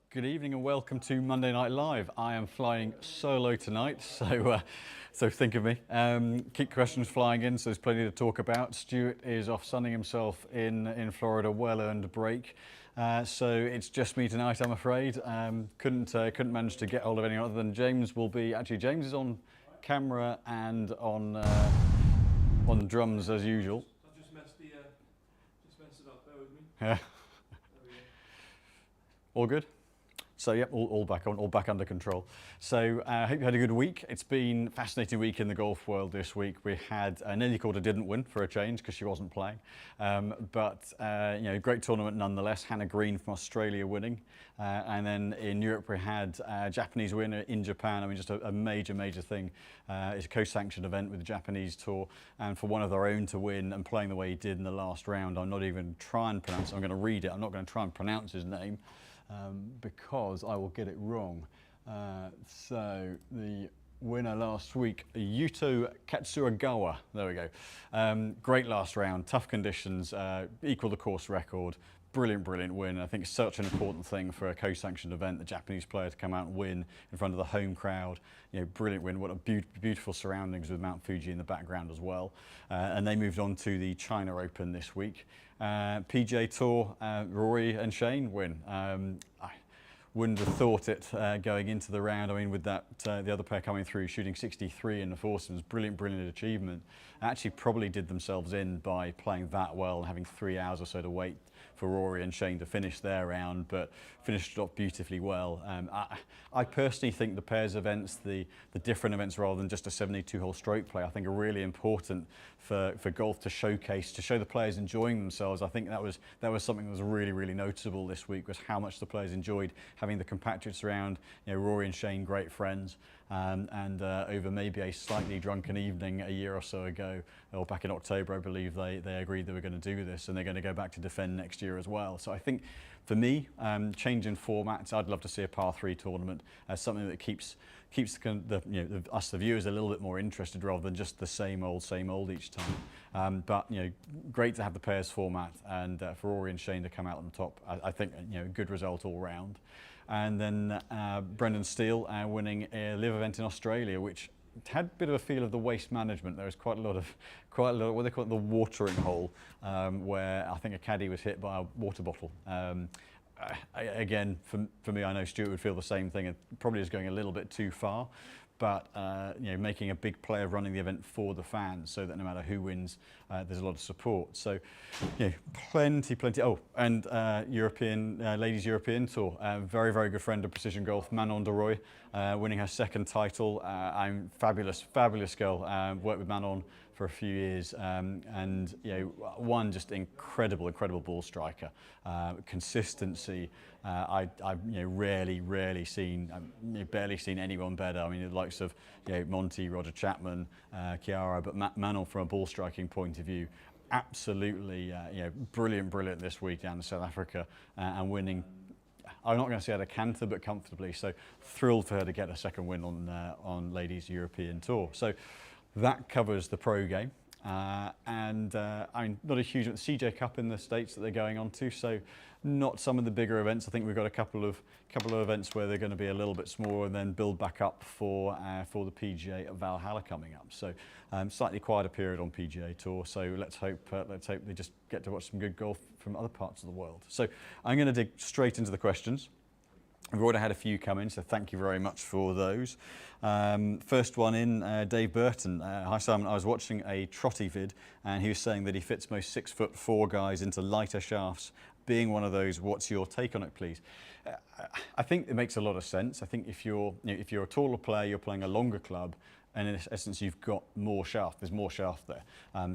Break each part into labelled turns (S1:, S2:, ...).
S1: Good evening and welcome to Monday Night Live. I am flying solo tonight, so think of me. Keep questions flying in, so there's plenty to talk about. Stuart is off sunning himself in Florida, well-earned break. So it's just me tonight, I'm afraid. Couldn't manage to get hold of anyone other than James. James is on camera and on drums as usual.
S2: I've just messed it up. Bear with me.
S1: Yeah. All good? So yep, all back on, all back under control. So I hope you had a good week. It's been a fascinating week in the golf world this week. We had Nelly Corder didn't win for a change because she wasn't playing, but great tournament nonetheless. Hannah Green from Australia winning, and then in Europe we had a Japanese winner in Japan. I mean, just a major thing. It's a co-sanctioned event with the Japanese tour, and for one of their own to win and playing the way he did in the last round, I'm not even trying to pronounce it. I'm going to read it. I'm not going to try and pronounce his name. Because I will get it wrong. So the winner last week, Yuto Katsuagawa, there we go. Great last round, tough conditions, equal the course record, brilliant win. I think it's such an important thing for a co-sanctioned event, the Japanese player to come out and win in front of the home crowd. You know, brilliant win, what a beautiful surroundings with Mount Fuji in the background as well. And they moved on to the China Open this week. PGA Tour, Rory and Shane win. I wouldn't have thought it going into the round. I mean, with that, the other pair coming through, shooting 63 in the foursomes, brilliant achievement. Actually probably did themselves in by playing that well and having 3 hours or so to wait for Rory and Shane to finish their round, but finished it off beautifully well. I personally think the pairs events, the different events rather than just a 72-hole stroke play, I think are really important for golf to showcase, to show the players enjoying themselves. I think that was something that was really noticeable this week, was how much the players enjoyed having the compatriots around. You know, Rory and Shane, great friends. And over maybe a slightly drunken evening a year or so ago, or back in October, I believe they agreed they were going to do this, and they're going to go back to defend next year as well. So I think, for me, changing formats, I'd love to see a par 3 tournament as something that keeps us the viewers a little bit more interested rather than just the same old each time. But great to have the pairs format, and for Rory and Shane to come out on top. I think a good result all round. And then Brendan Steele winning a live event in Australia, which had a bit of a feel of the waste management. There was quite a lot of what they call it, the watering hole, where I think a caddy was hit by a water bottle. Again, for me, I know Stuart would feel the same thing. It probably is going a little bit too far, but making a big play of running the event for the fans, so that no matter who wins, there's a lot of support. So, plenty. Oh, and ladies European Tour, very good friend of Precision Golf, Manon de Roy, winning her second title. I'm fabulous girl. Worked with Manon for a few years, and one just incredible ball striker, consistency. I've barely seen anyone better. I mean, the likes of Monty, Roger Chapman, Chiara, but Manon from a ball striking point of view, absolutely brilliant this week down in South Africa, and winning. I'm not going to say at a canter, but comfortably. So thrilled for her to get a second win on Ladies European Tour. So that covers the pro game. I'm not a huge CJ Cup in the States that they're going on to, so not some of the bigger events. I think we've got a couple of events where they're going to be a little bit smaller and then build back up for the PGA at Valhalla coming up. So slightly quieter period on PGA Tour. So let's hope they just get to watch some good golf from other parts of the world. So I'm going to dig straight into the questions. We've already had a few come in, so thank you very much for those. First one in, Dave Burton. Hi Simon, I was watching a Trotty vid and he was saying that he fits most 6'4" guys into lighter shafts. Being one of those, what's your take on it, please? I think it makes a lot of sense. I think if you're a taller player, you're playing a longer club, and in essence you've got more shaft. There's more shaft there.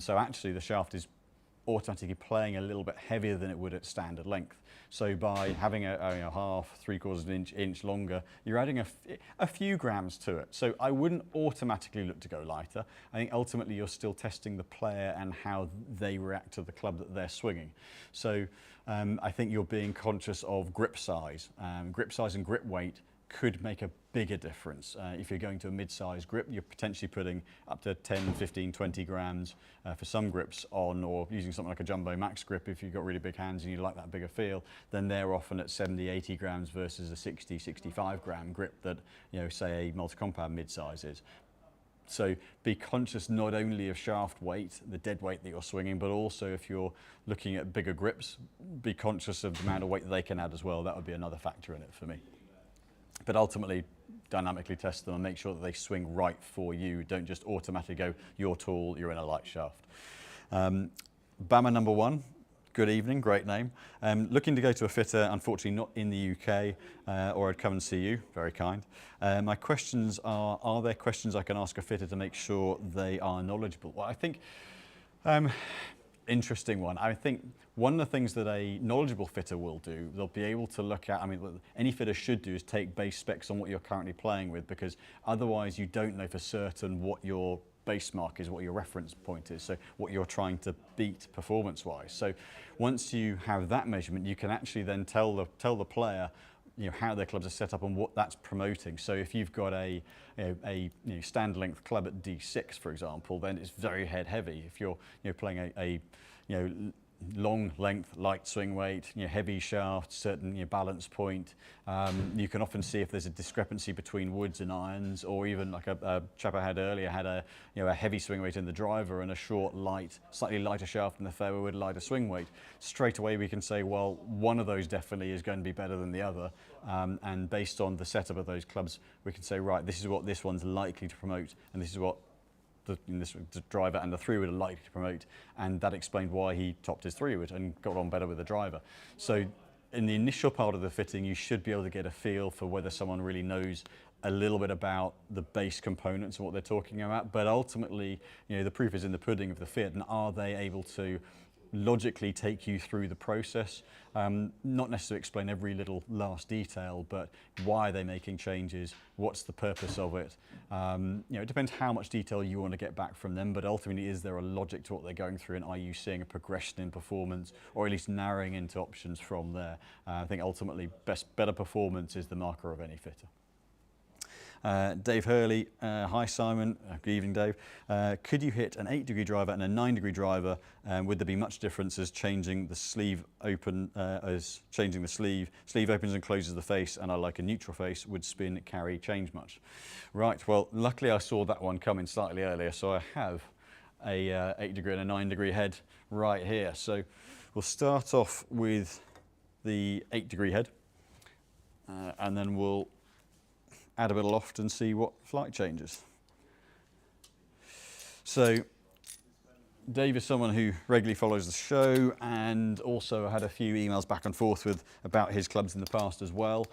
S1: So actually the shaft is automatically playing a little bit heavier than it would at standard length. So by having a half, 3/4 of an inch longer, you're adding a few grams to it. So I wouldn't automatically look to go lighter. I think ultimately you're still testing the player and how they react to the club that they're swinging. So I think you're being conscious of grip size and grip weight could make a bigger difference. If you're going to a mid-size grip, you're potentially putting up to 10, 15, 20 grams for some grips on, or using something like a Jumbo Max grip if you've got really big hands and you like that bigger feel, then they're often at 70, 80 grams versus a 60, 65 gram grip that, say a multi-compound mid-size is. So be conscious not only of shaft weight, the dead weight that you're swinging, but also if you're looking at bigger grips, be conscious of the amount of weight that they can add as well. That would be another factor in it for me. But ultimately, dynamically test them and make sure that they swing right for you. Don't just automatically go, you're tall, you're in a light shaft. Bama number 1. Good evening, great name. Looking to go to a fitter, unfortunately not in the UK, or I'd come and see you, very kind. My questions are there questions I can ask a fitter to make sure they are knowledgeable? Well, I think, interesting one. I think one of the things that a knowledgeable fitter will do, they'll be able to look at, what any fitter should do is take base specs on what you're currently playing with, because otherwise you don't know for certain what your base mark is, what your reference point is, so what you're trying to beat performance-wise. So once you have that measurement, you can actually then tell the player how their clubs are set up and what that's promoting. So if you've got a stand length club at D6, for example, then it's very head heavy. If you're playing a long length, light swing weight, heavy shaft, certain balance point, you can often see if there's a discrepancy between woods and irons, or even like a chap I had earlier had a heavy swing weight in the driver and a short, light, slightly lighter shaft in the fairway with lighter swing weight. Straight away we can say, well, one of those definitely is going to be better than the other, and based on the setup of those clubs, we can say, right, this is what this one's likely to promote, and this is what the driver and the 3-wood are likely to promote, and that explained why he topped his 3-wood and got on better with the driver. So in the initial part of the fitting, you should be able to get a feel for whether someone really knows a little bit about the base components and what they're talking about, but ultimately, the proof is in the pudding of the fit, and are they able to logically take you through the process, not necessarily explain every little last detail, but why are they making changes, what's the purpose of it. It depends how much detail you want to get back from them, but ultimately is there a logic to what they're going through, and are you seeing a progression in performance, or at least narrowing into options from there. I think ultimately better performance is the marker of any fitter. Dave Hurley, hi Simon, good evening Dave. Could you hit an 8-degree driver and a 9-degree driver? Would there be much difference as changing the sleeve open, sleeve opens and closes the face, and I like a neutral face, would spin, carry, change much? Right, well luckily I saw that one coming slightly earlier, so I have a 8-degree and a 9-degree head right here. So we'll start off with the 8-degree head, and then we'll add a bit of loft and see what flight changes. So Dave is someone who regularly follows the show, and also had a few emails back and forth with about his clubs in the past as well.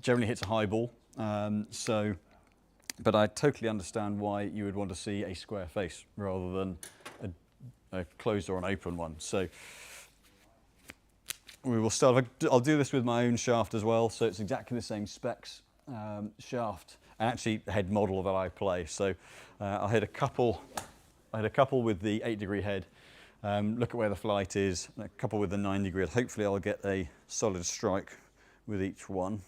S1: Generally hits a high ball, but I totally understand why you would want to see a square face rather than a closed or an open one. So we will start. I'll do this with my own shaft as well, so it's exactly the same specs. Shaft and actually head model that I play. So I hit a couple with the 8-degree head, look at where the flight is, a couple with the 9-degree head. Hopefully I'll get a solid strike with each one.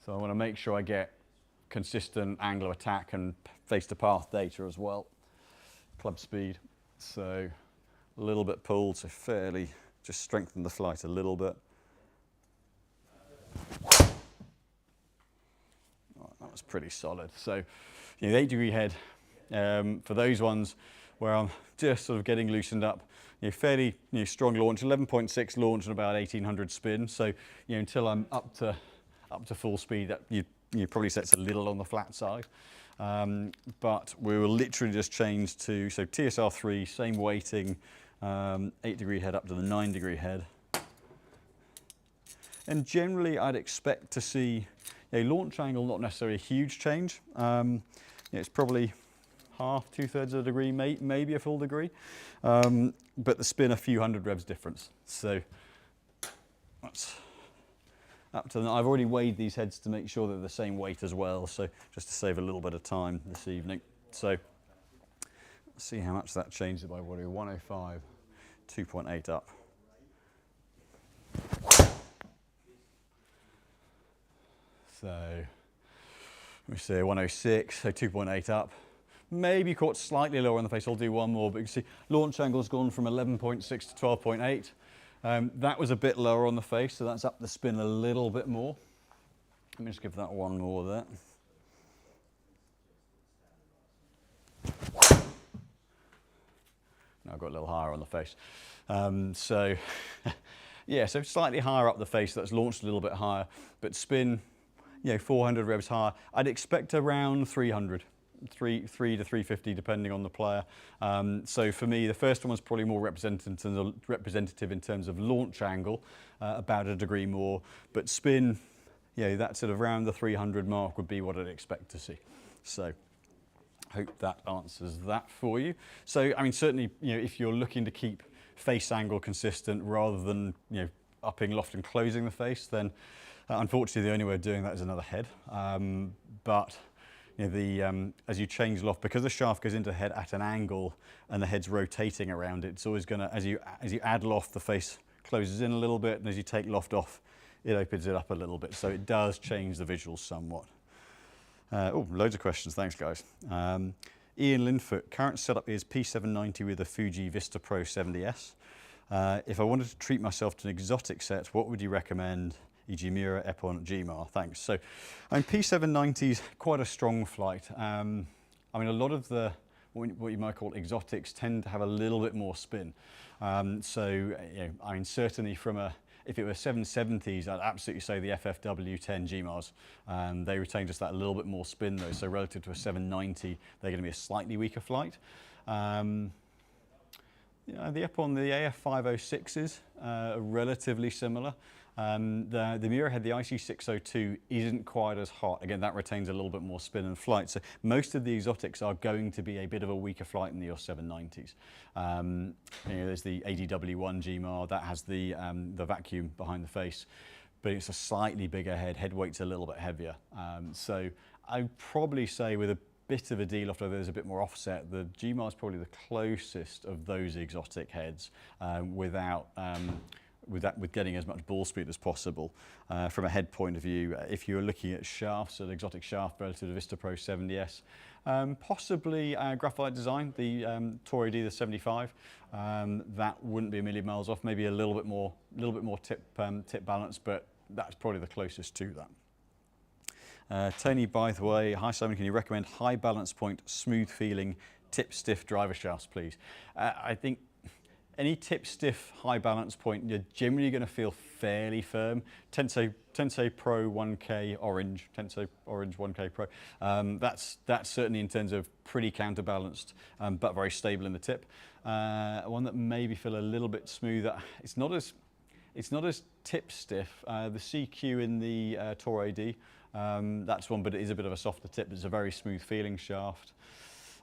S1: So I want to make sure I get consistent angle of attack and face to path data as well. Club speed, so a little bit pulled, so fairly just strengthen the flight a little bit. Right, that was pretty solid. So the 8-degree head, for those ones where I'm just sort of getting loosened up, fairly strong launch, 11.6 launch and about 1800 spin. So until I'm up to full speed, that you probably sets a little on the flat side. But we will literally just change to TSR 3, same weighting, 8-degree head up to the 9-degree head. And generally I'd expect to see a launch angle, not necessarily a huge change. It's probably half, 2/3 of a degree, maybe a full degree. But the spin a few hundred revs difference. So that's up to them. I've already weighed these heads to make sure they're the same weight as well, so just to save a little bit of time this evening. So let's see how much that changes by 105, 2.8 up. So let me see, 106, so 2.8 up. Maybe caught slightly lower on the face. I'll do one more, but you can see launch angle's gone from 11.6 to 12.8. That was a bit lower on the face, so that's up the spin a little bit more. Let me just give that one more there. Now I've got a little higher on the face. So yeah, so slightly higher up the face, that's launched a little bit higher, but spin, 400 revs higher. I'd expect around 300. 3 to 350 depending on the player. So for me, the first one was probably more representative in terms of launch angle, about a degree more, but spin, that sort of around the 300 mark would be what I'd expect to see. So hope that answers that for you. So, I mean, certainly, if you're looking to keep face angle consistent rather than, upping loft and closing the face, then unfortunately the only way of doing that is another head. But as you change loft, because the shaft goes into the head at an angle and the head's rotating around it, it's always going to, as you add loft, the face closes in a little bit, and as you take loft off, it opens it up a little bit. So it does change the visuals somewhat. Loads of questions. Thanks, guys. Ian Linfoot, current setup is P790 with a Fuji Vista Pro 70S. If I wanted to treat myself to an exotic set, what would you recommend? E.g. Mura, Epon, GMAR, thanks. So, P790 is quite a strong flight. I mean, a lot of the, what you might call exotics tend to have a little bit more spin. I mean, certainly if it were 770s, I'd absolutely say the FFW10 GMARs. They retain just that little bit more spin though, so relative to a 790, they're going to be a slightly weaker flight. The Epon, the AF506s are relatively similar. The Mura head, the IC602, isn't quite as hot. Again, that retains a little bit more spin and flight. So most of the exotics are going to be a bit of a weaker flight than the EOS 790s. There's the ADW1 GMAR, that has the vacuum behind the face, but it's a slightly bigger head. Head weight's a little bit heavier. So I'd probably say with a bit of a de-loft, although there's a bit more offset, the GMAR is probably the closest of those exotic heads with getting as much ball speed as possible. From a head point of view, if you're looking at shafts, an exotic shaft relative to Vista Pro 70S, possibly graphite design, the Tour AD, the 75, that wouldn't be a million miles off. Maybe a little bit more tip balance, but that's probably the closest to that. Tony, by the way, hi Simon, can you recommend high balance point, smooth feeling, tip stiff driver shafts, please? I think any tip stiff high balance point, you're generally going to feel fairly firm. Tensei Pro 1K Orange, Tensei Orange 1K Pro. That's certainly in terms of pretty counterbalanced, but very stable in the tip. One that maybe feel a little bit smoother. It's not as tip stiff. The CQ in the Tour AD, that's one, but it is a bit of a softer tip. It's a very smooth feeling shaft.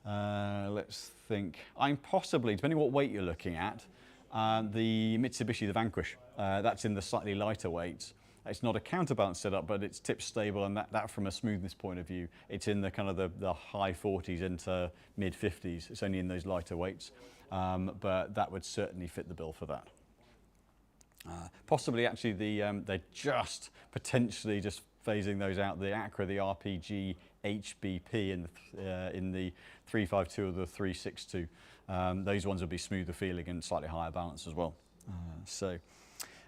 S1: Let's think. I'm possibly, depending what weight you're looking at, the Mitsubishi, the Vanquish. That's in the slightly lighter weights. It's not a counterbalance setup, but it's tip stable, and that from a smoothness point of view, it's in the kind of the high 40s into mid 50s. It's only in those lighter weights, but that would certainly fit the bill for that. Possibly, actually, they're just potentially just phasing those out. The Acra, the RPG HBP in the 352 or the 362. Those ones will be smoother feeling and slightly higher balance as well.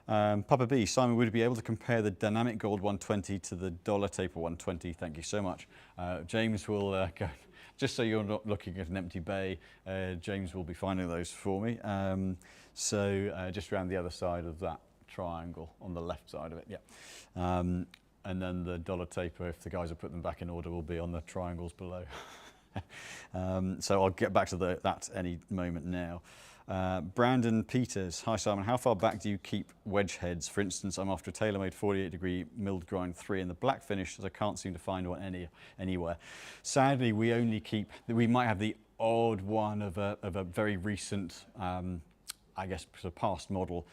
S1: Papa B, Simon, would you be able to compare the Dynamic Gold 120 to the Dollar Taper 120? Thank you so much. James will go, just so you're not looking at an empty bay, James will be finding those for me. Just around the other side of that triangle on the left side of it, yeah. And then the Dollar Taper, if the guys have put them back in order, will be on the triangles below. So I'll get back to that any moment now. Brandon Peters, hi Simon, how far back do you keep wedge heads? For instance, I'm after a TaylorMade 48-degree milled grind 3 in the black finish, as I can't seem to find one anywhere. Sadly, we might have the odd one of a very recent, I guess, sort of past model,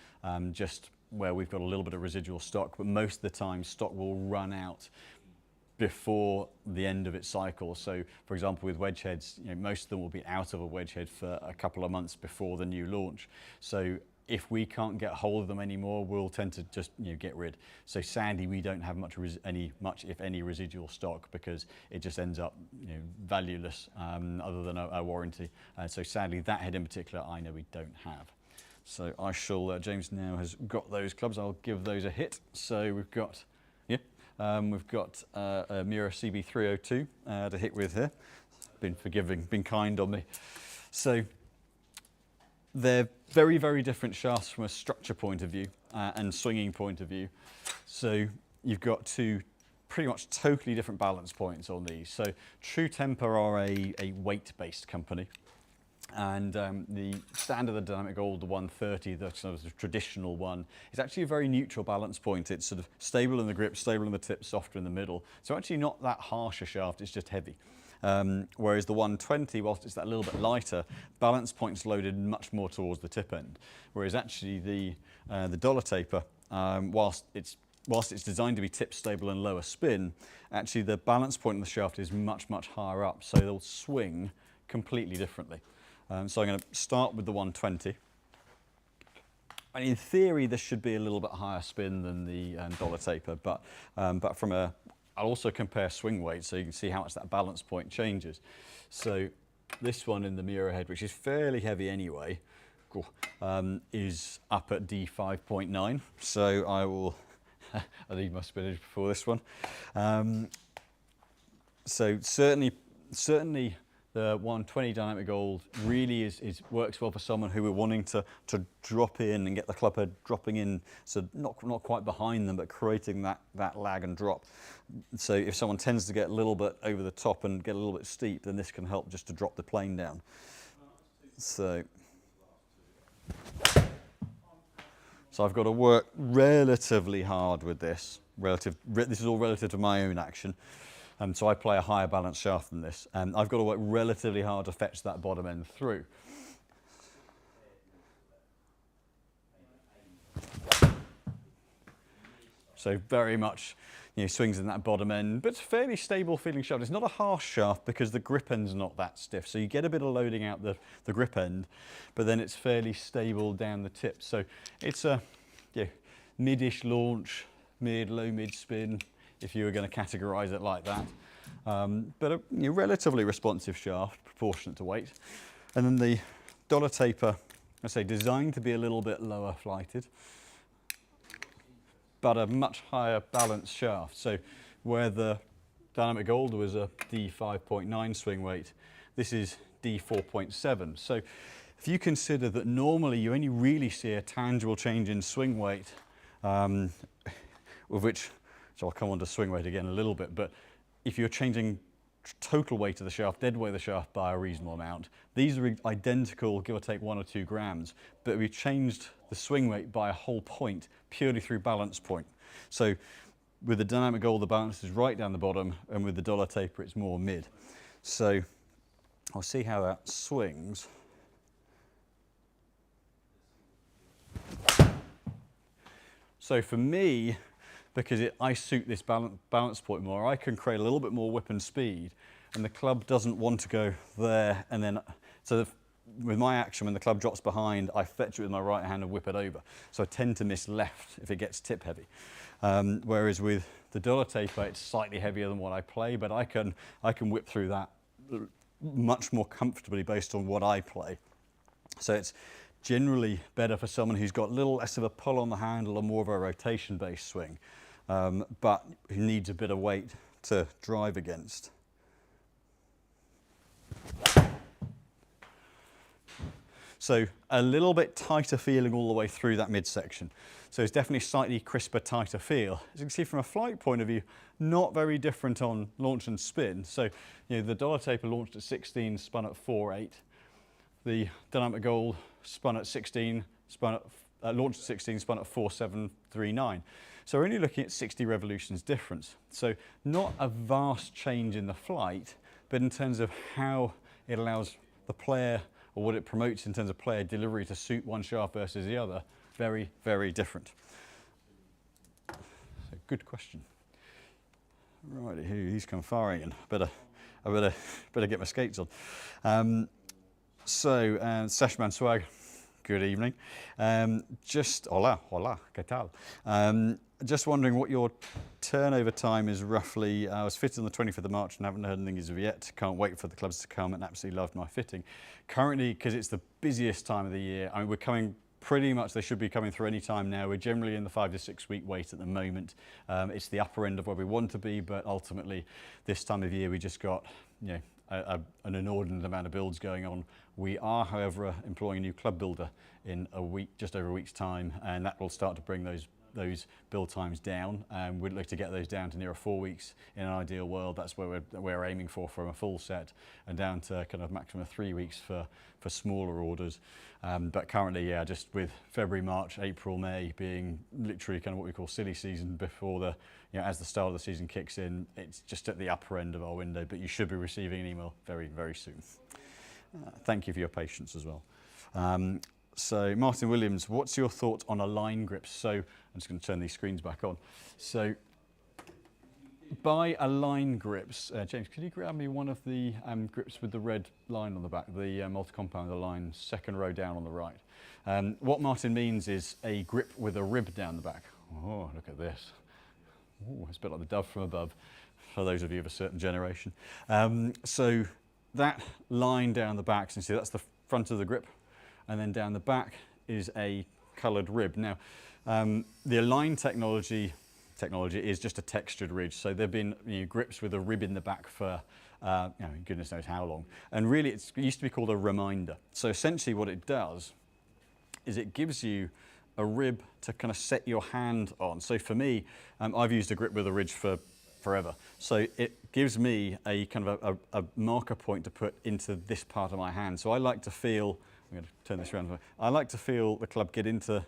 S1: just where we've got a little bit of residual stock, but most of the time stock will run out before the end of its cycle. So, for example, with wedge heads, most of them will be out of a wedge head for a couple of months before the new launch. So if we can't get hold of them anymore, we'll tend to just get rid. So sadly, we don't have much if any residual stock, because it just ends up valueless other than a warranty. So sadly, that head in particular, I know we don't have. So I shall. James now has got those clubs. I'll give those a hit. So we've got a Mira CB302 to hit with here. Been forgiving, been kind on me. So they're very, very different shafts from a structure point of view and swinging point of view. So you've got two pretty much totally different balance points on these. So True Temper are a weight-based company. And the standard, the Dynamic Gold, the 130, the sort of the traditional one, is actually a very neutral balance point. It's sort of stable in the grip, stable in the tip, softer in the middle. So actually not that harsh a shaft, it's just heavy. Whereas the 120, whilst it's that little bit lighter, balance point's loaded much more towards the tip end. Whereas actually the dollar taper, whilst it's designed to be tip stable and lower spin, actually the balance point of the shaft is much, much higher up. So they'll swing completely differently. So I'm going to start with the 120. And in theory, this should be a little bit higher spin than the dollar taper, but I'll also compare swing weight so you can see how much that balance point changes. So this one in the Mira head, which is fairly heavy anyway, is up at D5.9. So I will, I need my spinach before this one. So certainly the 120 Dynamic Gold really works well for someone who are wanting to drop in and get the club head dropping in, so not quite behind them, but creating that lag and drop. So if someone tends to get a little bit over the top and get a little bit steep, then this can help just to drop the plane down. So I've got to work relatively hard with this. This is all relative to my own action. So I play a higher balance shaft than this, and I've got to work relatively hard to fetch that bottom end through. So very much swings in that bottom end, but it's a fairly stable feeling shaft. It's not a harsh shaft because the grip end's not that stiff. So you get a bit of loading out the grip end, but then it's fairly stable down the tip. So it's a mid-ish launch, low mid spin, if you were going to categorise it like that. But a relatively responsive shaft, proportionate to weight. And then the dollar taper, I say, designed to be a little bit lower flighted, but a much higher balanced shaft. So where the Dynamic Gold was a D5.9 swing weight, this is D4.7. So if you consider that normally you only really see a tangible change in swing weight, with which, so I'll come on to swing weight again a little bit, but if you're changing total weight of the shaft, dead weight of the shaft by a reasonable amount, these are identical, give or take 1 or 2 grams, but we changed the swing weight by a whole point purely through balance point. So with the Dynamic Gold, the balance is right down the bottom, and with the dollar taper, it's more mid. So I'll see how that swings. So for me, because I suit this balance point more, I can create a little bit more whip and speed, and the club doesn't want to go there. And then, with my action, when the club drops behind, I fetch it with my right hand and whip it over. So I tend to miss left if it gets tip heavy. Whereas with the dollar taper, it's slightly heavier than what I play, but I can whip through that much more comfortably based on what I play. So it's generally better for someone who's got a little less of a pull on the handle or more of a rotation-based swing, but who needs a bit of weight to drive against. So a little bit tighter feeling all the way through that midsection. So it's definitely slightly crisper, tighter feel. As you can see from a flight point of view, not very different on launch and spin. So the dollar taper launched at 16, spun at 4.8. The Dynamic Gold spun at 16, launched at 16, spun at 4.739. So we're only looking at 60 revolutions difference. So not a vast change in the flight, but in terms of how it allows the player, or what it promotes in terms of player delivery to suit one shaft versus the other, very, very different. So good question. Righty, he's come firing in. I better get my skates on. Sashman Swag Good evening. Hola, ¿qué tal? Just wondering what your turnover time is roughly. I was fitted on the 25th of March and haven't heard anything as of yet. Can't wait for the clubs to come and absolutely loved my fitting. Currently, because it's the busiest time of the year, I mean, we're coming pretty much, they should be coming through any time now. We're generally in the 5 to 6 week wait at the moment. It's the upper end of where we want to be, but ultimately this time of year we just got, you know, an inordinate amount of builds going on. We are, however, employing a new club builder in a week, just over a week's time, and that will start to bring those build times down. We'd look to get those down to nearer 4 weeks in an ideal world. That's where we're aiming for from a full set, and down to kind of maximum of 3 weeks for smaller orders. But currently, yeah, just with February, March, April, May being literally kind of what we call silly season before the, you know, as the start of the season kicks in, it's just at the upper end of our window, but you should be receiving an email very, very soon. Thank you for your patience as well. So Martin Williams, what's your thought on align grips? So I'm just going to turn these screens back on. So by align grips, James, could you grab me one of the grips with the red line on the back, the multi-compound align, second row down on the right. What Martin means is a grip with a rib down the back. Oh, look at this. Oh, it's a bit like the dove from above, for those of you of a certain generation. So that line down the back, so you see that's the front of the grip, and then down the back is a coloured rib. Now, the align technology is just a textured ridge. So there've been, you know, grips with a rib in the back for, you know, goodness knows how long. And really, it used to be called a reminder. So essentially what it does is it gives you a rib to kind of set your hand on. So for me, I've used a grip with a ridge for forever. So it gives me a kind of a marker point to put into this part of my hand. So I like to feel, I'm going to turn this around. I like to feel the club get into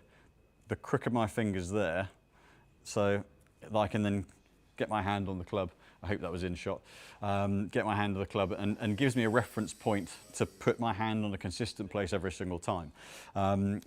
S1: the crook of my fingers there, so that I can then get my hand on the club. I hope that was in shot. Get my hand on the club and gives me a reference point to put my hand on a consistent place every single time.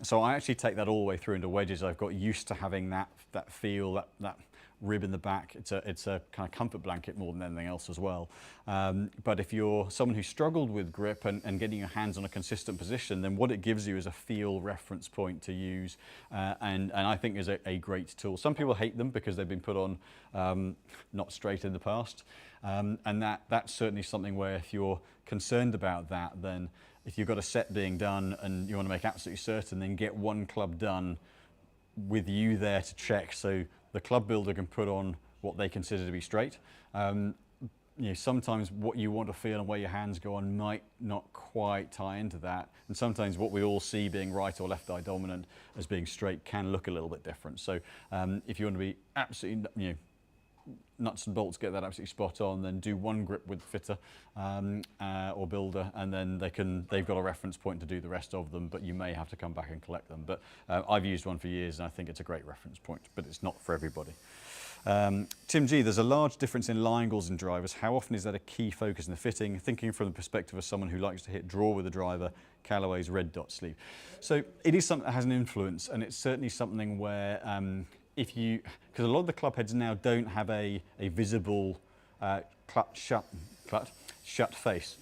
S1: So I actually take that all the way through into wedges. I've got used to having that feel, that rib in the back. It's a kind of comfort blanket more than anything else as well. But if you're someone who struggled with grip and getting your hands on a consistent position, then what it gives you is a feel reference point to use, and I think is a great tool. Some people hate them because they've been put on not straight in the past, and that's certainly something where if you're concerned about that, then if you've got a set being done and you want to make absolutely certain, then get one club done with you there to check, so the club builder can put on what they consider to be straight. You know, sometimes what you want to feel and where your hands go on might not quite tie into that, and sometimes what we all see being right or left eye dominant as being straight can look a little bit different. So if you want to be absolutely, you know, nuts and bolts, get that absolutely spot on, then do one grip with the fitter or builder, and then they've got a reference point to do the rest of them, but you may have to come back and collect them. But I've used one for years and I think it's a great reference point, but it's not for everybody. Tim G, there's a large difference in lie angles in drivers. How often is that a key focus in the fitting? Thinking from the perspective of someone who likes to hit draw with a driver, Callaway's red dot sleeve. So it is something that has an influence, and it's certainly something where because a lot of the club heads now don't have a visible shut face.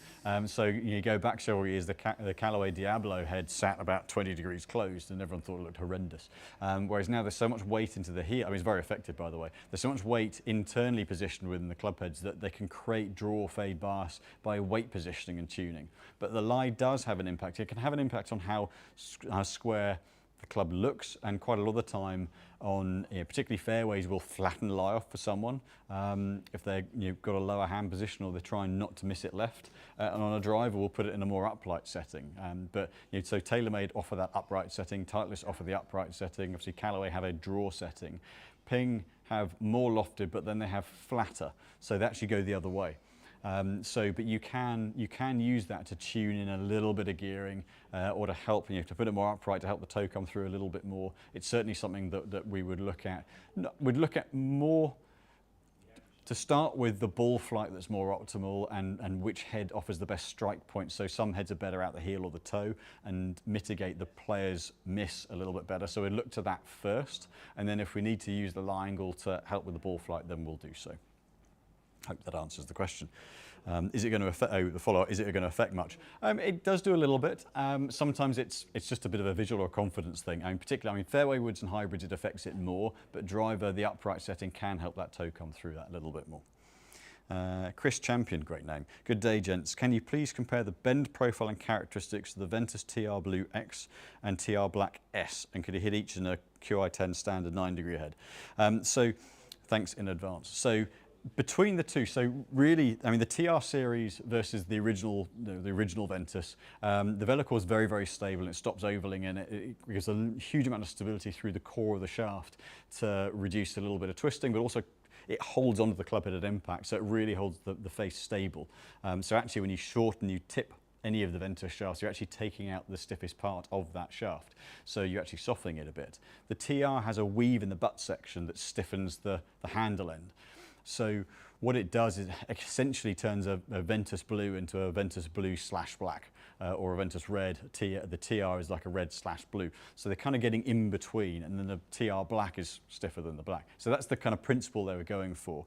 S1: So you go back several years, the Callaway Diablo head sat about 20 degrees closed and everyone thought it looked horrendous. Whereas now there's so much weight into the heel, I mean it's very effective by the way, there's so much weight internally positioned within the club heads that they can create draw fade bias by weight positioning and tuning. But the lie does have an impact. It can have an impact on how square the club looks, and quite a lot of the time on, you know, particularly fairways will flatten lie off for someone if they've got a lower hand position or they're trying not to miss it left, and on a driver we'll put it in a more upright setting. But so TaylorMade offer that upright setting, Titleist offer the upright setting, obviously Callaway have a draw setting, Ping have more lofted but then they have flatter, so they actually go the other way. But you can use that to tune in a little bit of gearing or to help, to put it more upright, to help the toe come through a little bit more. It's certainly something that we would look at. We'd look at more to start with the ball flight that's more optimal and which head offers the best strike point. So some heads are better out the heel or the toe and mitigate the player's miss a little bit better. So we'd look to that first, and then if we need to use the lie angle to help with the ball flight, then we'll do so. Hope that answers the question. Is it going to affect, the follow-up, is it going to affect much? It does do a little bit. Sometimes it's just a bit of a visual or confidence thing. Particularly, fairway woods and hybrids, it affects it more, but driver, the upright setting can help that toe come through that a little bit more. Chris Champion, great name. Good day, gents. Can you please compare the bend profile and characteristics of the Ventus TR Blue X and TR Black S? And could you hit each in a QI10 standard 9-degree head? So thanks in advance. So between the two, so really, the TR series versus the original Ventus, the Velocore is very, very stable. It stops ovaling and it gives a huge amount of stability through the core of the shaft to reduce a little bit of twisting, but also it holds onto the club head at impact, so it really holds the face stable. So actually, when you shorten, you tip any of the Ventus shafts, you're actually taking out the stiffest part of that shaft. So you're actually softening it a bit. The TR has a weave in the butt section that stiffens the handle end. So what it does is it essentially turns a Ventus Blue into a Ventus Blue / black, or a Ventus Red. The TR is like a red / blue. So they're kind of getting in between, and then the TR Black is stiffer than the black. So that's the kind of principle they were going for.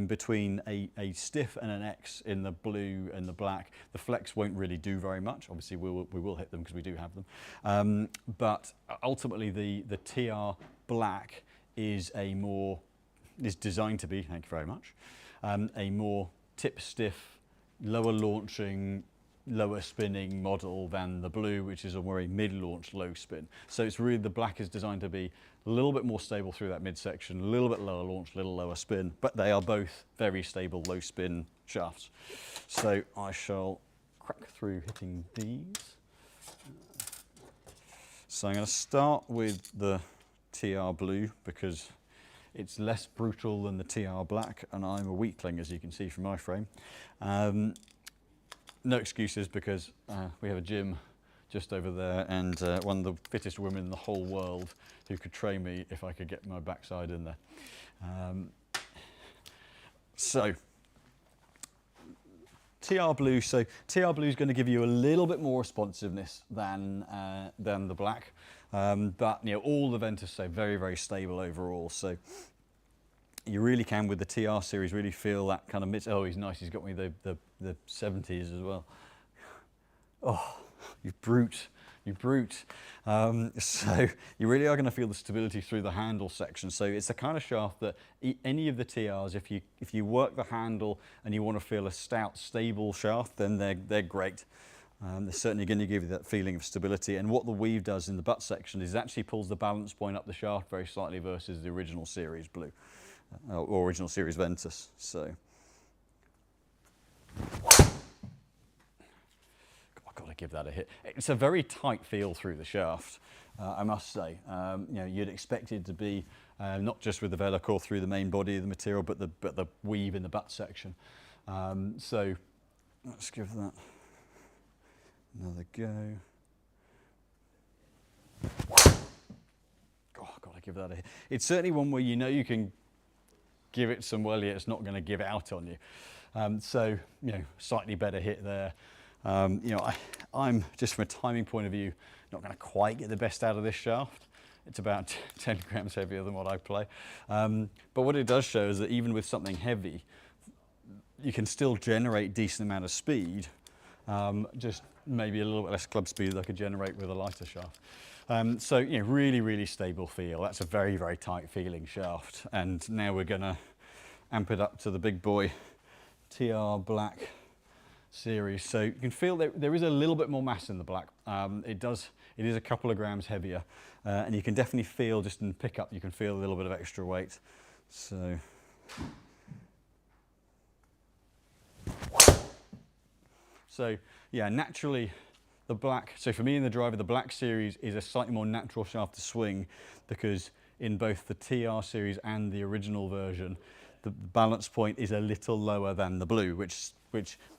S1: Between a stiff and an X in the blue and the black, the flex won't really do very much. Obviously, we will hit them because we do have them. But ultimately, the TR Black is designed to be, thank you very much, a more tip stiff, lower launching, lower spinning model than the blue, which is a very mid-launch, low spin. So it's really, the black is designed to be a little bit more stable through that midsection, a little bit lower launch, a little lower spin, but they are both very stable, low spin shafts. So I shall crack through hitting these. So I'm going to start with the TR Blue because it's less brutal than the TR Black, and I'm a weakling, as you can see from my frame. No excuses, because we have a gym just over there, and one of the fittest women in the whole world who could train me if I could get my backside in there. So TR Blue. So TR Blue is going to give you a little bit more responsiveness than the black, but all the Ventus say very, very stable overall. So you really can, with the TR series, really feel that kind of mid. Oh, he's nice. He's got me the 70s as well. Oh, you brute. You brute. So you really are going to feel the stability through the handle section. So it's the kind of shaft that any of the TRs, if you work the handle and you want to feel a stout, stable shaft, then they're great. They're certainly going to give you that feeling of stability. And what the weave does in the butt section is it actually pulls the balance point up the shaft very slightly versus the original series Blue, or original series Ventus. So. I've got to give that a hit. It's a very tight feel through the shaft, I must say. You'd expect it to be not just with the Velocore through the main body of the material, but the weave in the butt section. So let's give that another go. Oh, I've got to give that a hit. It's certainly one where you can give it some welly, it's not going to give out on you. So slightly better hit there. I'm just from a timing point of view not going to quite get the best out of this shaft. It's about 10 grams heavier than what I play. But what it does show is that even with something heavy, you can still generate decent amount of speed, just maybe a little bit less club speed that I could generate with a lighter shaft. So really, really stable feel. That's a very, very tight feeling shaft. And now we're going to amp it up to the big boy TR Black series. So you can feel there is a little bit more mass in the black. It is a couple of grams heavier, and you can definitely feel, just in pickup, you can feel a little bit of extra weight. So yeah, naturally the black, so for me in the driver, the black series is a slightly more natural shaft to swing, because in both the TR series and the original version, the balance point is a little lower than the blue, which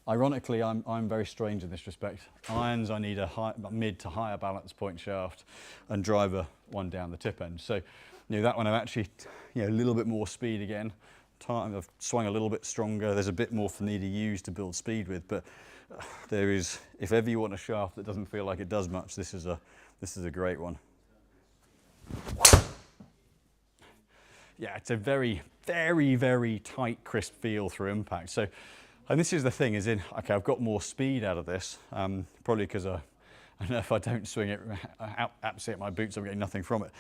S1: ironically, I'm very strange in this respect. Irons, I need a mid to higher balance point shaft, and driver one down the tip end. So, that one I've actually, a little bit more speed again. I've swung a little bit stronger. There's a bit more for me to use to build speed with, but there is, if ever you want a shaft that doesn't feel like it does much, this is a great one. yeah, it's a very, very, very tight, crisp feel through impact. So, and this is the thing, is in, okay, I've got more speed out of this, probably because I know if I don't swing it absolutely at my boots, I'm getting nothing from it.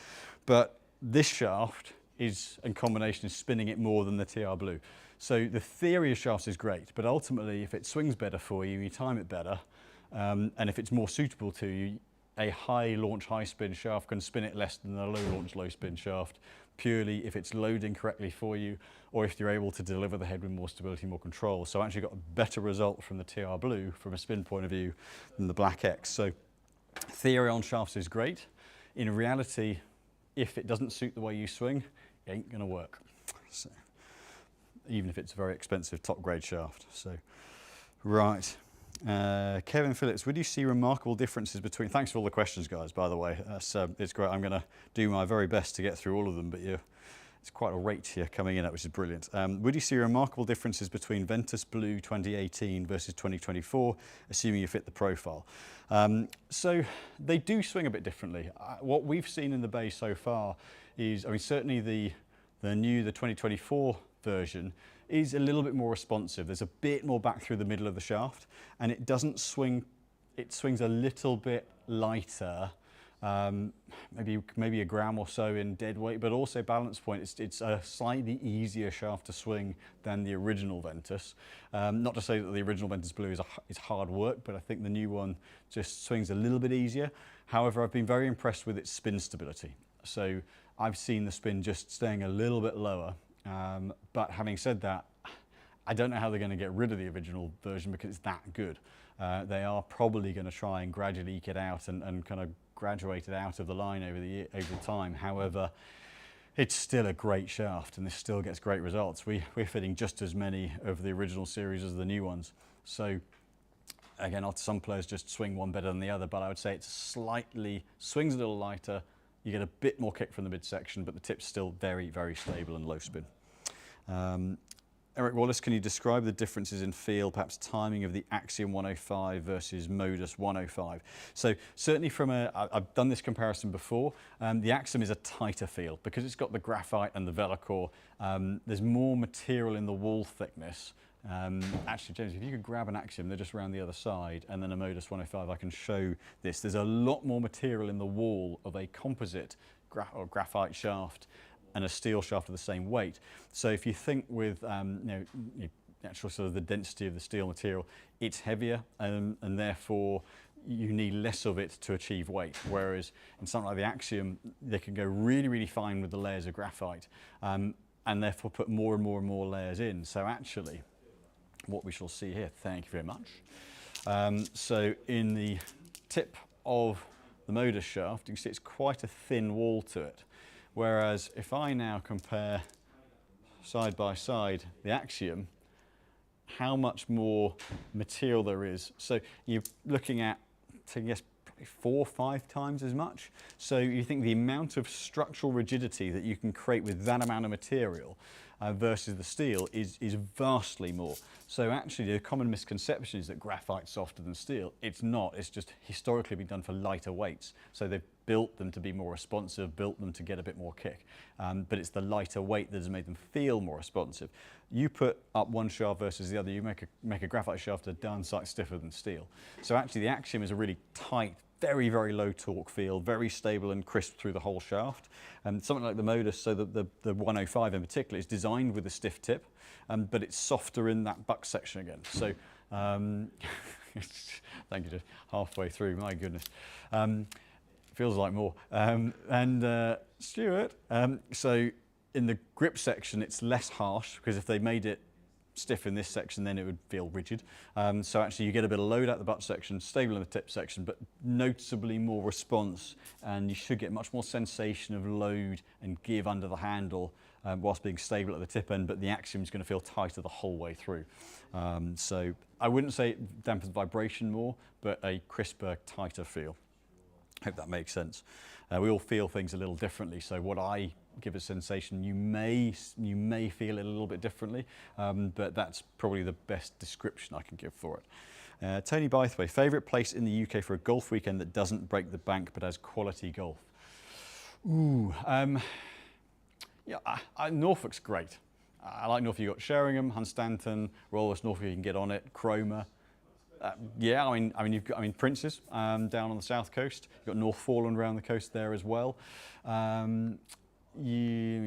S1: But this shaft is, in combination, is spinning it more than the TR Blue. So the theory of shafts is great, but ultimately, if it swings better for you, you time it better, and if it's more suitable to you, a high launch, high spin shaft can spin it less than a low launch, low spin shaft, purely if it's loading correctly for you, or if you're able to deliver the head with more stability, more control. So I actually got a better result from the TR Blue from a spin point of view than the Black X. So theory on shafts is great. In reality, if it doesn't suit the way you swing, it ain't gonna work. So, even if it's a very expensive top grade shaft. So, right. Kevin Phillips, would you see remarkable differences between, thanks for all the questions guys, by the way, it's great. I'm going to do my very best to get through all of them, but it's quite a rate here coming in at, which is brilliant. Would you see remarkable differences between Ventus Blue 2018 versus 2024, assuming you fit the profile? So they do swing a bit differently. What we've seen in the bay so far is, I mean, certainly the 2024 version is a little bit more responsive. There's a bit more back through the middle of the shaft, and it doesn't swing, it swings a little bit lighter, maybe a gram or so in dead weight, but also balance point, it's a slightly easier shaft to swing than the original Ventus. Not to say that the original Ventus Blue is hard work, but I think the new one just swings a little bit easier. However, I've been very impressed with its spin stability. So I've seen the spin just staying a little bit lower. But having said that, I don't know how they're going to get rid of the original version because it's that good. They are probably going to try and gradually eke it out and kind of graduate it out of the line over time. However, it's still a great shaft and this still gets great results. We're fitting just as many of the original series as the new ones. So again, some players just swing one better than the other, but I would say it's slightly, swings a little lighter. You get a bit more kick from the midsection, but the tip's still very, very stable and low spin. Eric Wallace, can you describe the differences in feel, perhaps timing of the Axiom 105 versus Modus 105? So certainly I've done this comparison before, the Axiom is a tighter feel because it's got the graphite and the Velour. There's more material in the wall thickness. Actually, James, if you could grab an Axiom, they're just around the other side, and then a Modus 105, I can show this. There's a lot more material in the wall of a composite graphite shaft and a steel shaft of the same weight. So if you think with actual sort of the density of the steel material, it's heavier, and therefore you need less of it to achieve weight. Whereas in something like the Axiom, they can go really, really fine with the layers of graphite, and therefore put more and more and more layers in. So actually, what we shall see here, thank you very much. So in the tip of the Modus shaft, you can see it's quite a thin wall to it. Whereas if I now compare side by side the Axiom, how much more material there is. So you're looking at, I guess, probably 4 or 5 times as much. So you think the amount of structural rigidity that you can create with that amount of material versus the steel is vastly more. So actually the common misconception is that graphite's softer than steel. It's not, it's just historically been done for lighter weights. So they've built them to be more responsive, built them to get a bit more kick. But it's the lighter weight that has made them feel more responsive. You put up one shaft versus the other, you make a graphite shaft a darn sight stiffer than steel. So actually the Axiom is a really tight, very, very low torque feel, very stable and crisp through the whole shaft. Something like the Modus, so the 105 in particular, is designed with a stiff tip, but it's softer in that buck section again. So, thank you, just halfway through, my goodness. Feels like more. Stuart, so in the grip section, it's less harsh, because if they made it stiff in this section, then it would feel rigid. So actually you get a bit of load out the butt section, stable in the tip section, but noticeably more response, and you should get much more sensation of load and give under the handle whilst being stable at the tip end, but the Axiom is going to feel tighter the whole way through. So I wouldn't say it dampens vibration more, but a crisper, tighter feel. Hope that makes sense. We all feel things a little differently, so what I give a sensation, you may feel it a little bit differently, but that's probably the best description I can give for it. Tony Bythway, favourite place in the UK for a golf weekend that doesn't break the bank but has quality golf? Ooh, Yeah, Norfolk's great. I like Norfolk. You've got Sheringham, Hunstanton, Royal West Norfolk. You can get on it. Cromer. Yeah, you've got Princes down on the south coast. You've got Northumberland around the coast there as well. You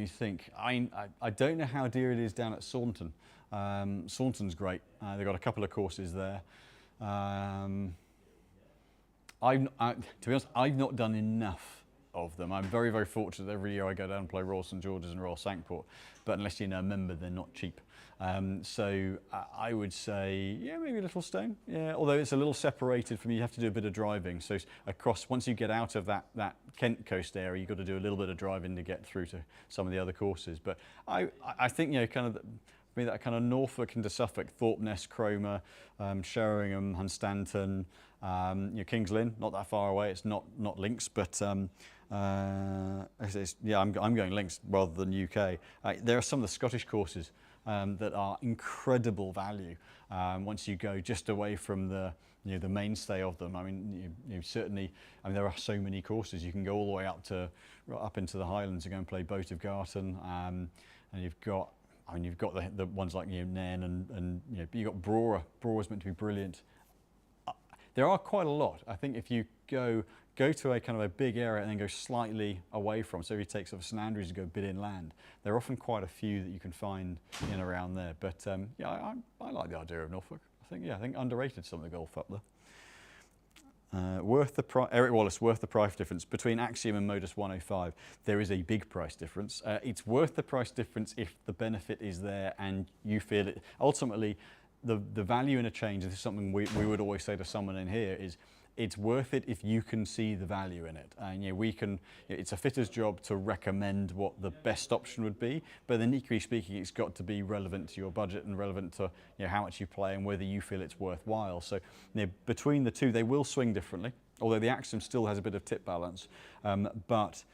S1: think. I don't know how dear it is down at Saunton. Saunton's great. They've got a couple of courses there. To be honest, I've not done enough of them. I'm very, very fortunate. Every year I go down and play Royal St George's and Royal Sankport, but unless you're a member, they're not cheap. So I would say, yeah, maybe Littlestone. Yeah, although it's a little separated from you have to do a bit of driving. So across, once you get out of that Kent coast area, you've got to do a little bit of driving to get through to some of the other courses. But I think, kind of that kind of Norfolk into Suffolk, Thorpeness, Cromer, Sheringham, Hunstanton, Kings Lynn, not that far away. It's not Links, but yeah, I'm going Links rather than UK. There are some of the Scottish courses that are incredible value once you go just away from the the mainstay of them. Certainly, there are so many courses. You can go all the way up into the Highlands and go and play Boat of Garton, and you've got. You've got the ones like Nairn and you've got Brawra. Brawra's meant to be brilliant. There are quite a lot. I think if you go to a kind of a big area and then go slightly away from, so if you take sort of St Andrews and go a bit inland, there are often quite a few that you can find in and around there. But yeah, I like the idea of Norfolk. I think underrated some of the golf up there. Eric Wallace, worth the price difference between Axiom and Modus 105. There is a big price difference. It's worth the price difference if the benefit is there and you feel it. Ultimately, the value in a change, and this is something we would always say to someone in here, is it's worth it if you can see the value in it. And we can. It's a fitter's job to recommend what the best option would be, but then equally speaking, it's got to be relevant to your budget and relevant to how much you play and whether you feel it's worthwhile. So between the two, they will swing differently. Although the Axiom still has a bit of tip balance, but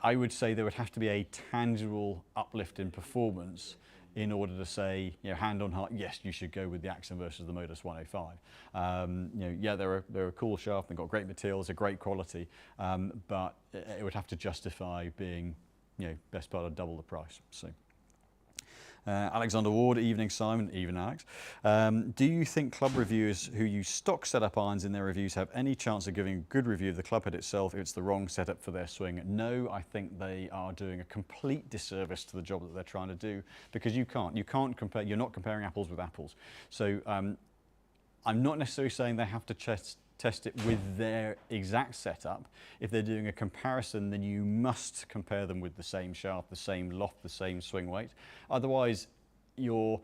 S1: I would say there would have to be a tangible uplift in performance in order to say, hand on heart, yes, you should go with the Axiom versus the Modus 105. Yeah, they're a cool shaft, they've got great materials, a great quality, but it would have to justify being, best part of double the price. So. Alexander Ward, evening Simon, even Alex. Do you think club reviewers who use stock setup irons in their reviews have any chance of giving a good review of the club head itself if it's the wrong setup for their swing? No, I think they are doing a complete disservice to the job that they're trying to do, because you can't compare, you're not comparing apples with apples. So I'm not necessarily saying they have to test it with their exact setup. If they're doing a comparison, then you must compare them with the same shaft, the same loft, the same swing weight. Otherwise, you're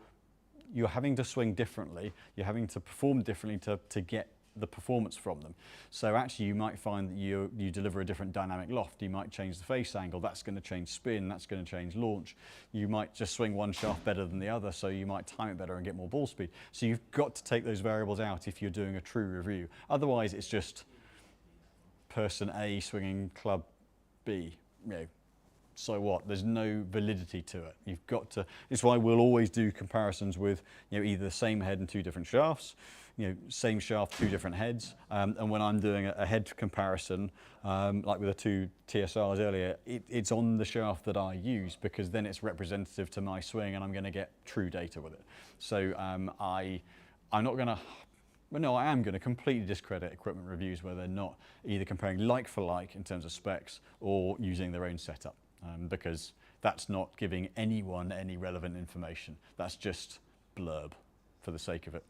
S1: having to swing differently, you're having to perform differently to get the performance from them. So actually you might find that you deliver a different dynamic loft. You might change the face angle, that's going to change spin, that's going to change launch. You might just swing one shaft better than the other, so you might time it better and get more ball speed. So you've got to take those variables out if you're doing a true review. Otherwise it's just person A swinging club B. So what? There's no validity to it. You've got to. It's why we'll always do comparisons with either the same head and two different shafts, same shaft, two different heads. And when I'm doing a head comparison, like with the two TSRs earlier, it's on the shaft that I use, because then it's representative to my swing and I'm going to get true data with it. So I'm not going to. Well, no, I am going to completely discredit equipment reviews where they're not either comparing like for like in terms of specs or using their own setup. Because that's not giving anyone any relevant information. That's just blurb for the sake of it.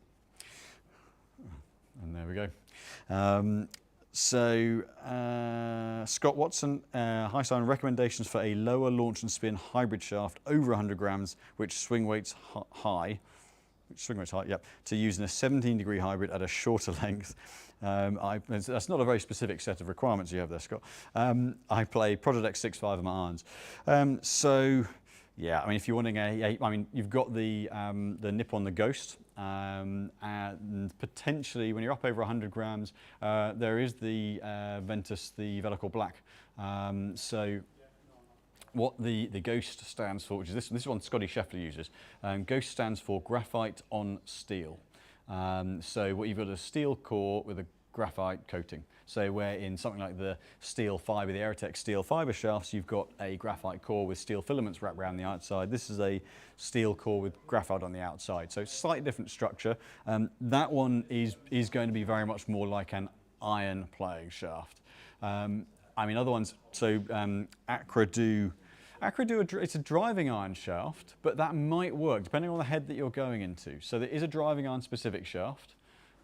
S1: And there we go. Scott Watson, hi Simon, recommendations for a lower launch and spin hybrid shaft over 100 grams, which swing weights high, yep, to use in a 17-degree hybrid at a shorter length. That's not a very specific set of requirements you have there, Scott. I play Project X 6.5 of my irons. So, yeah, if you're wanting you've got the nip on the Ghost, and potentially when you're up over 100 grams, there is the Ventus, the Velocor Black. So. What the Ghost stands for, which is this is one Scotty Scheffler uses. Ghost stands for graphite on steel. So what you've got is a steel core with a graphite coating. So where in something like the steel fibre, the Aerotech steel fibre shafts, you've got a graphite core with steel filaments wrapped around the outside. This is a steel core with graphite on the outside. So slightly different structure. That one is going to be very much more like an iron playing shaft. I mean, other ones, so Acra do it's a driving iron shaft, but that might work depending on the head that you're going into. So there is a driving iron specific shaft,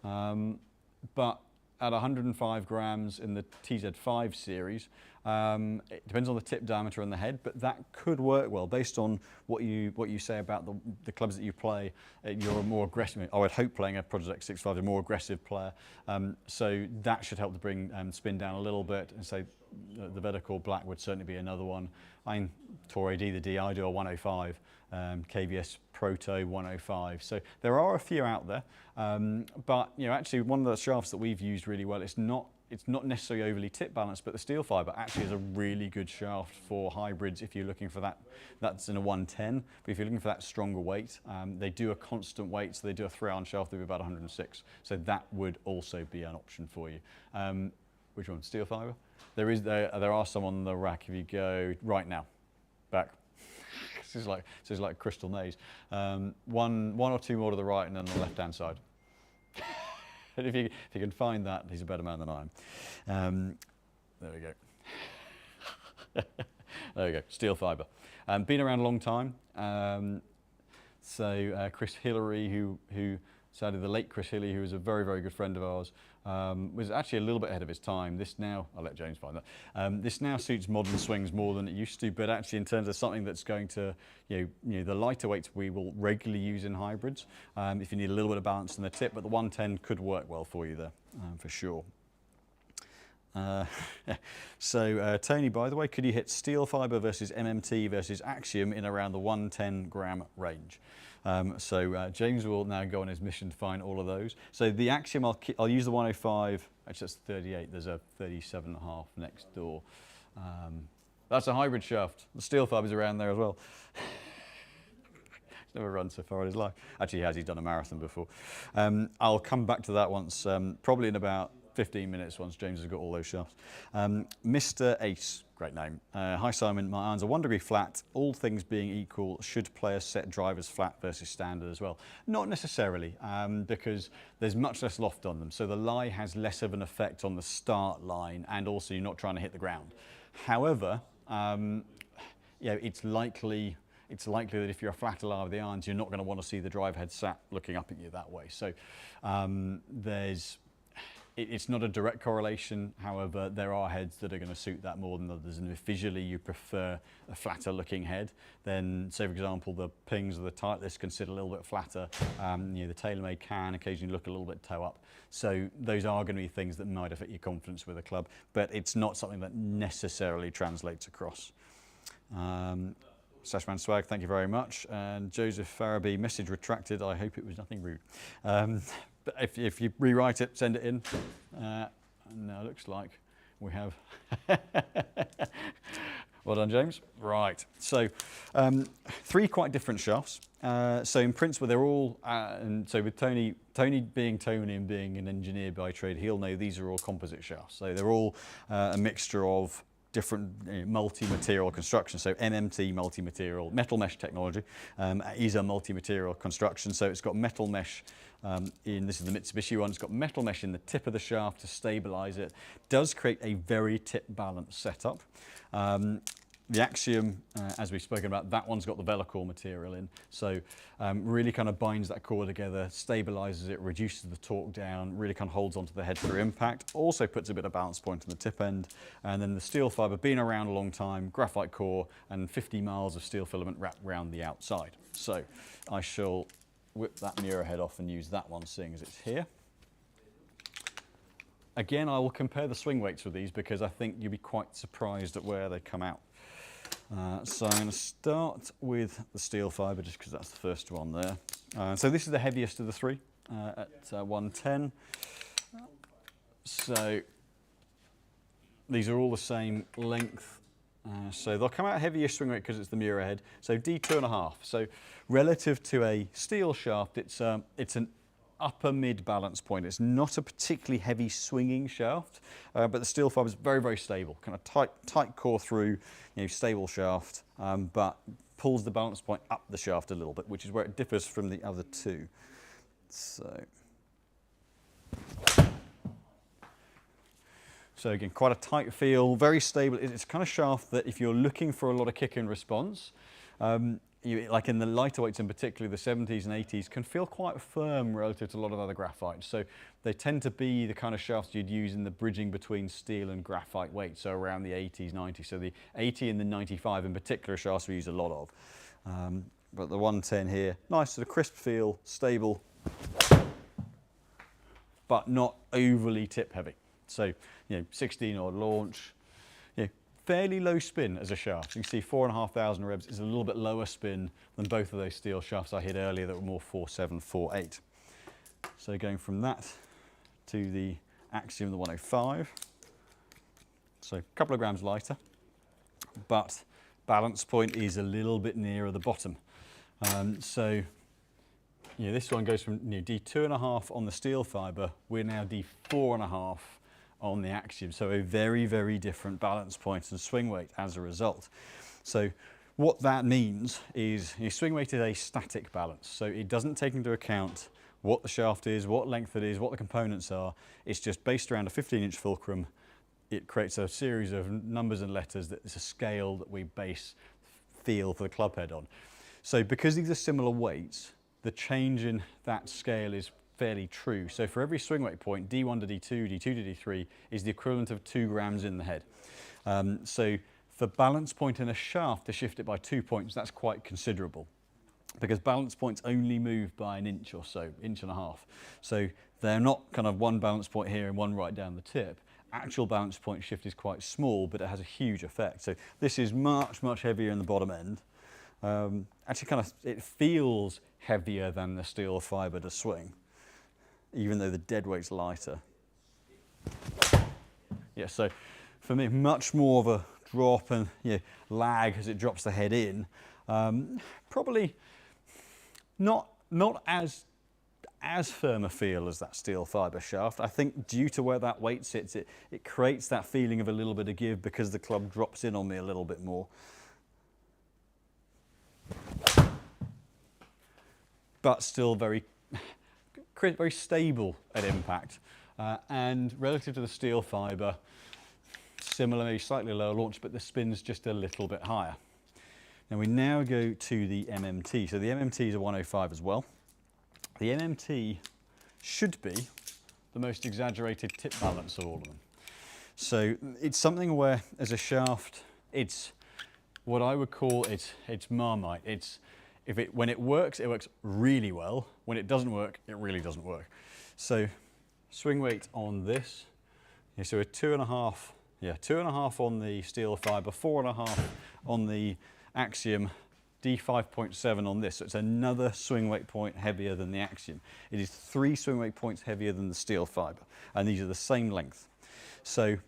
S1: but at 105 grams in the TZ5 series, it depends on the tip diameter and the head, but that could work well based on what you say about the clubs that you play. You're a more aggressive, I would hope playing a Project 65 a more aggressive player, so that should help to bring spin down a little bit. And so the Vetacore Black would certainly be another one. Tour AD, the DI do a 105, KVS Proto 105. So there are a few out there, but actually one of the shafts that we've used really well, it's not necessarily overly tip balanced, but the steel fibre actually is a really good shaft for hybrids if you're looking for that. That's in a 110, but if you're looking for that stronger weight, they do a constant weight, so they do a 3-iron shaft that would be about 106. So that would also be an option for you. Which one? Steel fibre? There are some on the rack. If you go right now, back. This is like a crystal maze. One or two more to the right and then on the left-hand side. And if you can find that, he's a better man than I am. There we go. There we go. Steel fibre. Been around a long time. Chris Hillary, who sadly the late Chris Hillary, who was a very, very good friend of ours, was actually a little bit ahead of his time. This now, I'll let James find that. This now suits modern swings more than it used to, but actually in terms of something that's going to, the lighter weights we will regularly use in hybrids, if you need a little bit of balance in the tip, but the 110 could work well for you there, for sure. Tony, by the way, could you hit steel fibre versus MMT versus Axiom in around the 110 gram range? James will now go on his mission to find all of those. So the Axiom, I'll use the 105, actually that's 38, there's a 37.5 next door. That's a hybrid shaft. The steel fiber's around there as well. He's never run so far in his life. Actually he has, he's done a marathon before. I'll come back to that once, probably in about 15 minutes once James has got all those shafts. Mr. Ace, great name. Hi Simon, my irons are 1 degree flat. All things being equal, should players set drivers flat versus standard as well? Not necessarily, because there's much less loft on them. So the lie has less of an effect on the start line, and also you're not trying to hit the ground. However, it's likely that if you're a flat lie with the irons, you're not going to want to see the drive head sat looking up at you that way. So it's not a direct correlation, however, there are heads that are going to suit that more than others, and if visually you prefer a flatter looking head, then say for example the pings or the Titleist can sit a little bit flatter, the TaylorMade can occasionally look a little bit toe up. So those are going to be things that might affect your confidence with a club, but it's not something that necessarily translates across. Sashman Swag, thank you very much. And Joseph Farabee, message retracted, I hope it was nothing rude. But if you rewrite it, send it in. Now it looks like we have. Well done, James. Right, so 3 quite different shafts. So in principle, they're all, and so with Tony being Tony and being an engineer by trade, he'll know these are all composite shafts. So they're all a mixture of different multi-material construction. So MMT multi-material, metal mesh technology is a multi-material construction. So it's got metal mesh this is the Mitsubishi one, it's got metal mesh in the tip of the shaft to stabilize it. Does create a very tip balanced setup. The Axiom, as we've spoken about, that one's got the Vetacore material in, so really kind of binds that core together, stabilizes it, reduces the torque down, really kind of holds onto the head through impact, also puts a bit of balance point on the tip end, and then the steel fibre, been around a long time, graphite core, and 50 miles of steel filament wrapped around the outside. So I shall whip that mirror head off and use that one, seeing as it's here. Again, I will compare the swing weights with these because I think you'll be quite surprised at where they come out. So I'm going to start with the steel fibre just because that's the first one there. So this is the heaviest of the 3 at 110. So these are all the same length. So they'll come out heaviest swing weight because it's the mirror head. So D2.5. So relative to a steel shaft, it's an upper mid balance point. It's not a particularly heavy swinging shaft, but the steel fibre is very, very stable, kind of tight core through, stable shaft, but pulls the balance point up the shaft a little bit, which is where it differs from the other two. So again, quite a tight feel, very stable. It's kind of shaft that if you're looking for a lot of kick and response, like in the lighter weights in particular, the 70s and 80s can feel quite firm relative to a lot of other graphites. So they tend to be the kind of shafts you'd use in the bridging between steel and graphite weights, so around the 80s, 90s. So the 80 and the 95 in particular shafts we use a lot of. But the 110 here, nice sort of crisp feel, stable, but not overly tip heavy. So, 16 odd launch, fairly low spin as a shaft. You can see 4,500 revs is a little bit lower spin than both of those steel shafts I hit earlier that were more 4.7, 4.8. So going from that to the Axiom, the 105. So a couple of grams lighter, but balance point is a little bit nearer the bottom. This one goes from D2.5 on the steel fibre, we're now D4.5 on the Axiom, so a very, very different balance point and swing weight as a result. So what that means is your swing weight is a static balance, so it doesn't take into account what the shaft is, what length it is, what the components are. It's just based around a 15-inch fulcrum. It creates a series of numbers and letters that is a scale that we base feel for the club head on. So because these are similar weights, the change in that scale is fairly true. So for every swing weight point, D1 to D2, D2 to D3 is the equivalent of 2 grams in the head. So for balance point in a shaft to shift it by 2 points, that's quite considerable, because balance points only move by an inch or so, inch and a half. So they're not kind of one balance point here and one right down the tip. Actual balance point shift is quite small, but it has a huge effect. So this is much, much heavier in the bottom end. Actually it feels heavier than the steel fibre to swing, even though the dead weight's lighter. Yeah, so for me, much more of a drop and lag as it drops the head in. Probably not as firm a feel as that steel fibre shaft. I think due to where that weight sits, it creates that feeling of a little bit of give because the club drops in on me a little bit more. But still very stable at impact, and relative to the steel fibre, similar, maybe slightly lower launch, but the spin's just a little bit higher. Now we now go to the MMT. So the MMT is a 105 as well. The MMT should be the most exaggerated tip balance of all of them. So it's something where, as a shaft, it's what I would call it's Marmite. When it works really well. When it doesn't work, it really doesn't work. So swing weight on this, so a 2.5 on the steel fibre, 4.5 on the Axiom, D5.7 on this. So it's another swing weight point heavier than the Axiom. It is 3 swing weight points heavier than the steel fibre, and these are the same length. So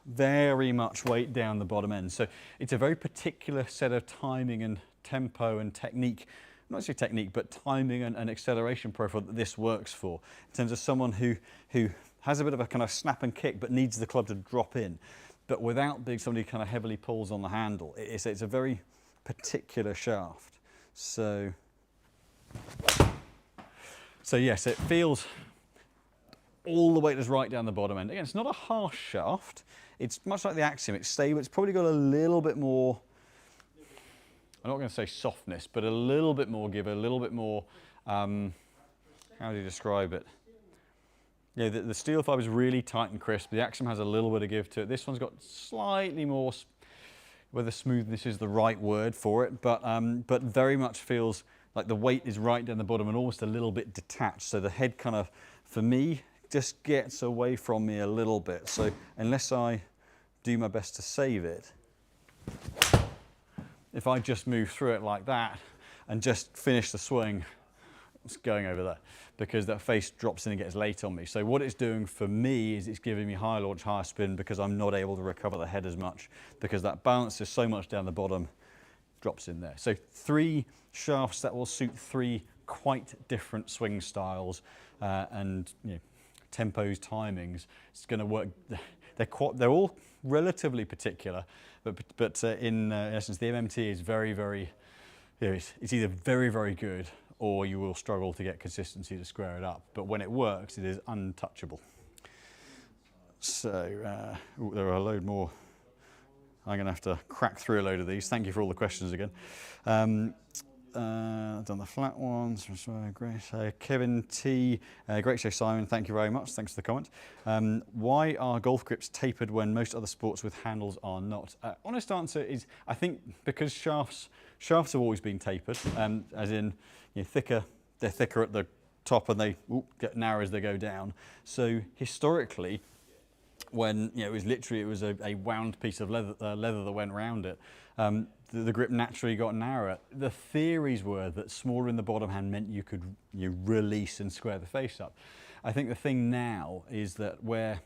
S1: very much weight down the bottom end. So it's a very particular set of timing and tempo and technique, not necessarily technique, but timing and acceleration profile that this works for, in terms of someone who has a bit of a kind of snap and kick but needs the club to drop in, but without being somebody who kind of heavily pulls on the handle. It's a very particular shaft. So yes, it feels all the weight is right down the bottom end. Again, it's not a harsh shaft. It's much like the Axiom. It's stable. It's probably got a little bit more, I'm not going to say softness, but a little bit more give, a little bit more, how do you describe it? Yeah, the steel fibre is really tight and crisp. The Axiom has a little bit of give to it. This one's got slightly more, whether smoothness is the right word for it, but very much feels like the weight is right down the bottom and almost a little bit detached. So the head kind of, for me, just gets away from me a little bit. So unless I do my best to save it, if I just move through it like that and just finish the swing, it's going over there, because that face drops in and gets late on me. So what it's doing for me is it's giving me higher launch, higher spin, because I'm not able to recover the head as much, because that balance is so much down the bottom, drops in there. So 3 shafts that will suit 3 quite different swing styles and tempos, timings. It's going to work. They're all relatively particular, but in essence, the MMT is very, very. It's either very, very good, or you will struggle to get consistency to square it up. But when it works, it is untouchable. So there are a load more. I'm going to have to crack through a load of these. Thank you for all the questions again. I've done the flat ones. Great. Kevin T. Great show, Simon. Thank you very much. Thanks for the comment. Why are golf grips tapered when most other sports with handles are not? Honest answer is, I think because shafts have always been tapered, as in thicker. They're thicker at the top and they get narrow as they go down. So historically, when it was a wound piece of leather that went around it, the grip naturally got narrower. The theories were that smaller in the bottom hand meant you could release and square the face up. I think the thing now is that where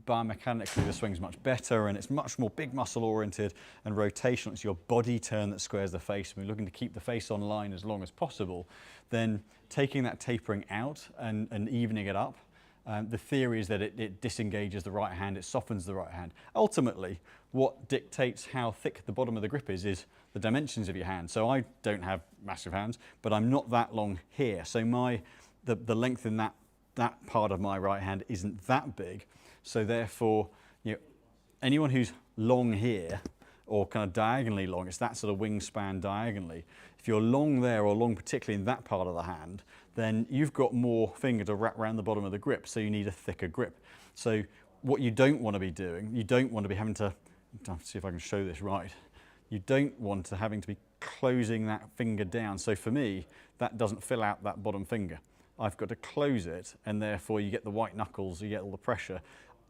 S1: biomechanically the swing's much better and it's much more big muscle oriented and rotational, it's your body turn that squares the face, and we're looking to keep the face on line as long as possible, then taking that tapering out and evening it up, the theory is that it disengages the right hand, it softens the right hand. Ultimately, what dictates how thick the bottom of the grip is the dimensions of your hand. So I don't have massive hands, but I'm not that long here. So the length in that part of my right hand isn't that big. So therefore, anyone who's long here or kind of diagonally long, it's that sort of wingspan diagonally. If you're long there or long particularly in that part of the hand, then you've got more finger to wrap around the bottom of the grip, so you need a thicker grip. So what you don't want to be doing, you don't want to be having to see if I can show this right, you don't want to having to be closing that finger down. So for me, that doesn't fill out that bottom finger. I've got to close it, and therefore you get the white knuckles, you get all the pressure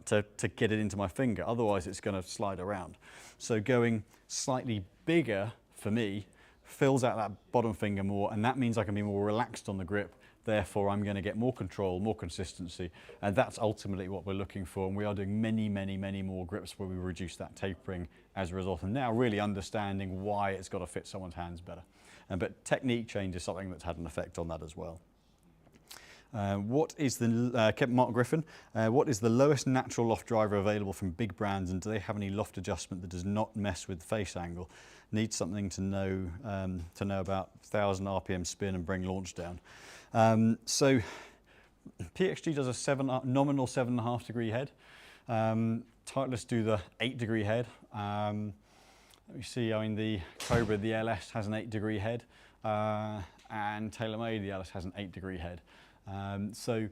S1: to get it into my finger. Otherwise it's going to slide around. So going slightly bigger for me fills out that bottom finger more, and that means I can be more relaxed on the grip. Therefore, I'm going to get more control, more consistency, and that's ultimately what we're looking for. And we are doing many, many, many more grips where we reduce that tapering as a result, and now really understanding why it's got to fit someone's hands better. But technique change is something that's had an effect on that as well. What is the Mark Griffin? What is the lowest natural loft driver available from big brands, and do they have any loft adjustment that does not mess with the face angle? Need something to know about 1,000 RPM spin and bring launch down. So PXG does a nominal 7.5 degree head. Titleist do the 8 degree head. Let me see. I mean, the Cobra, the LS has an 8 degree head, and TaylorMade, the LS has an 8 degree head. So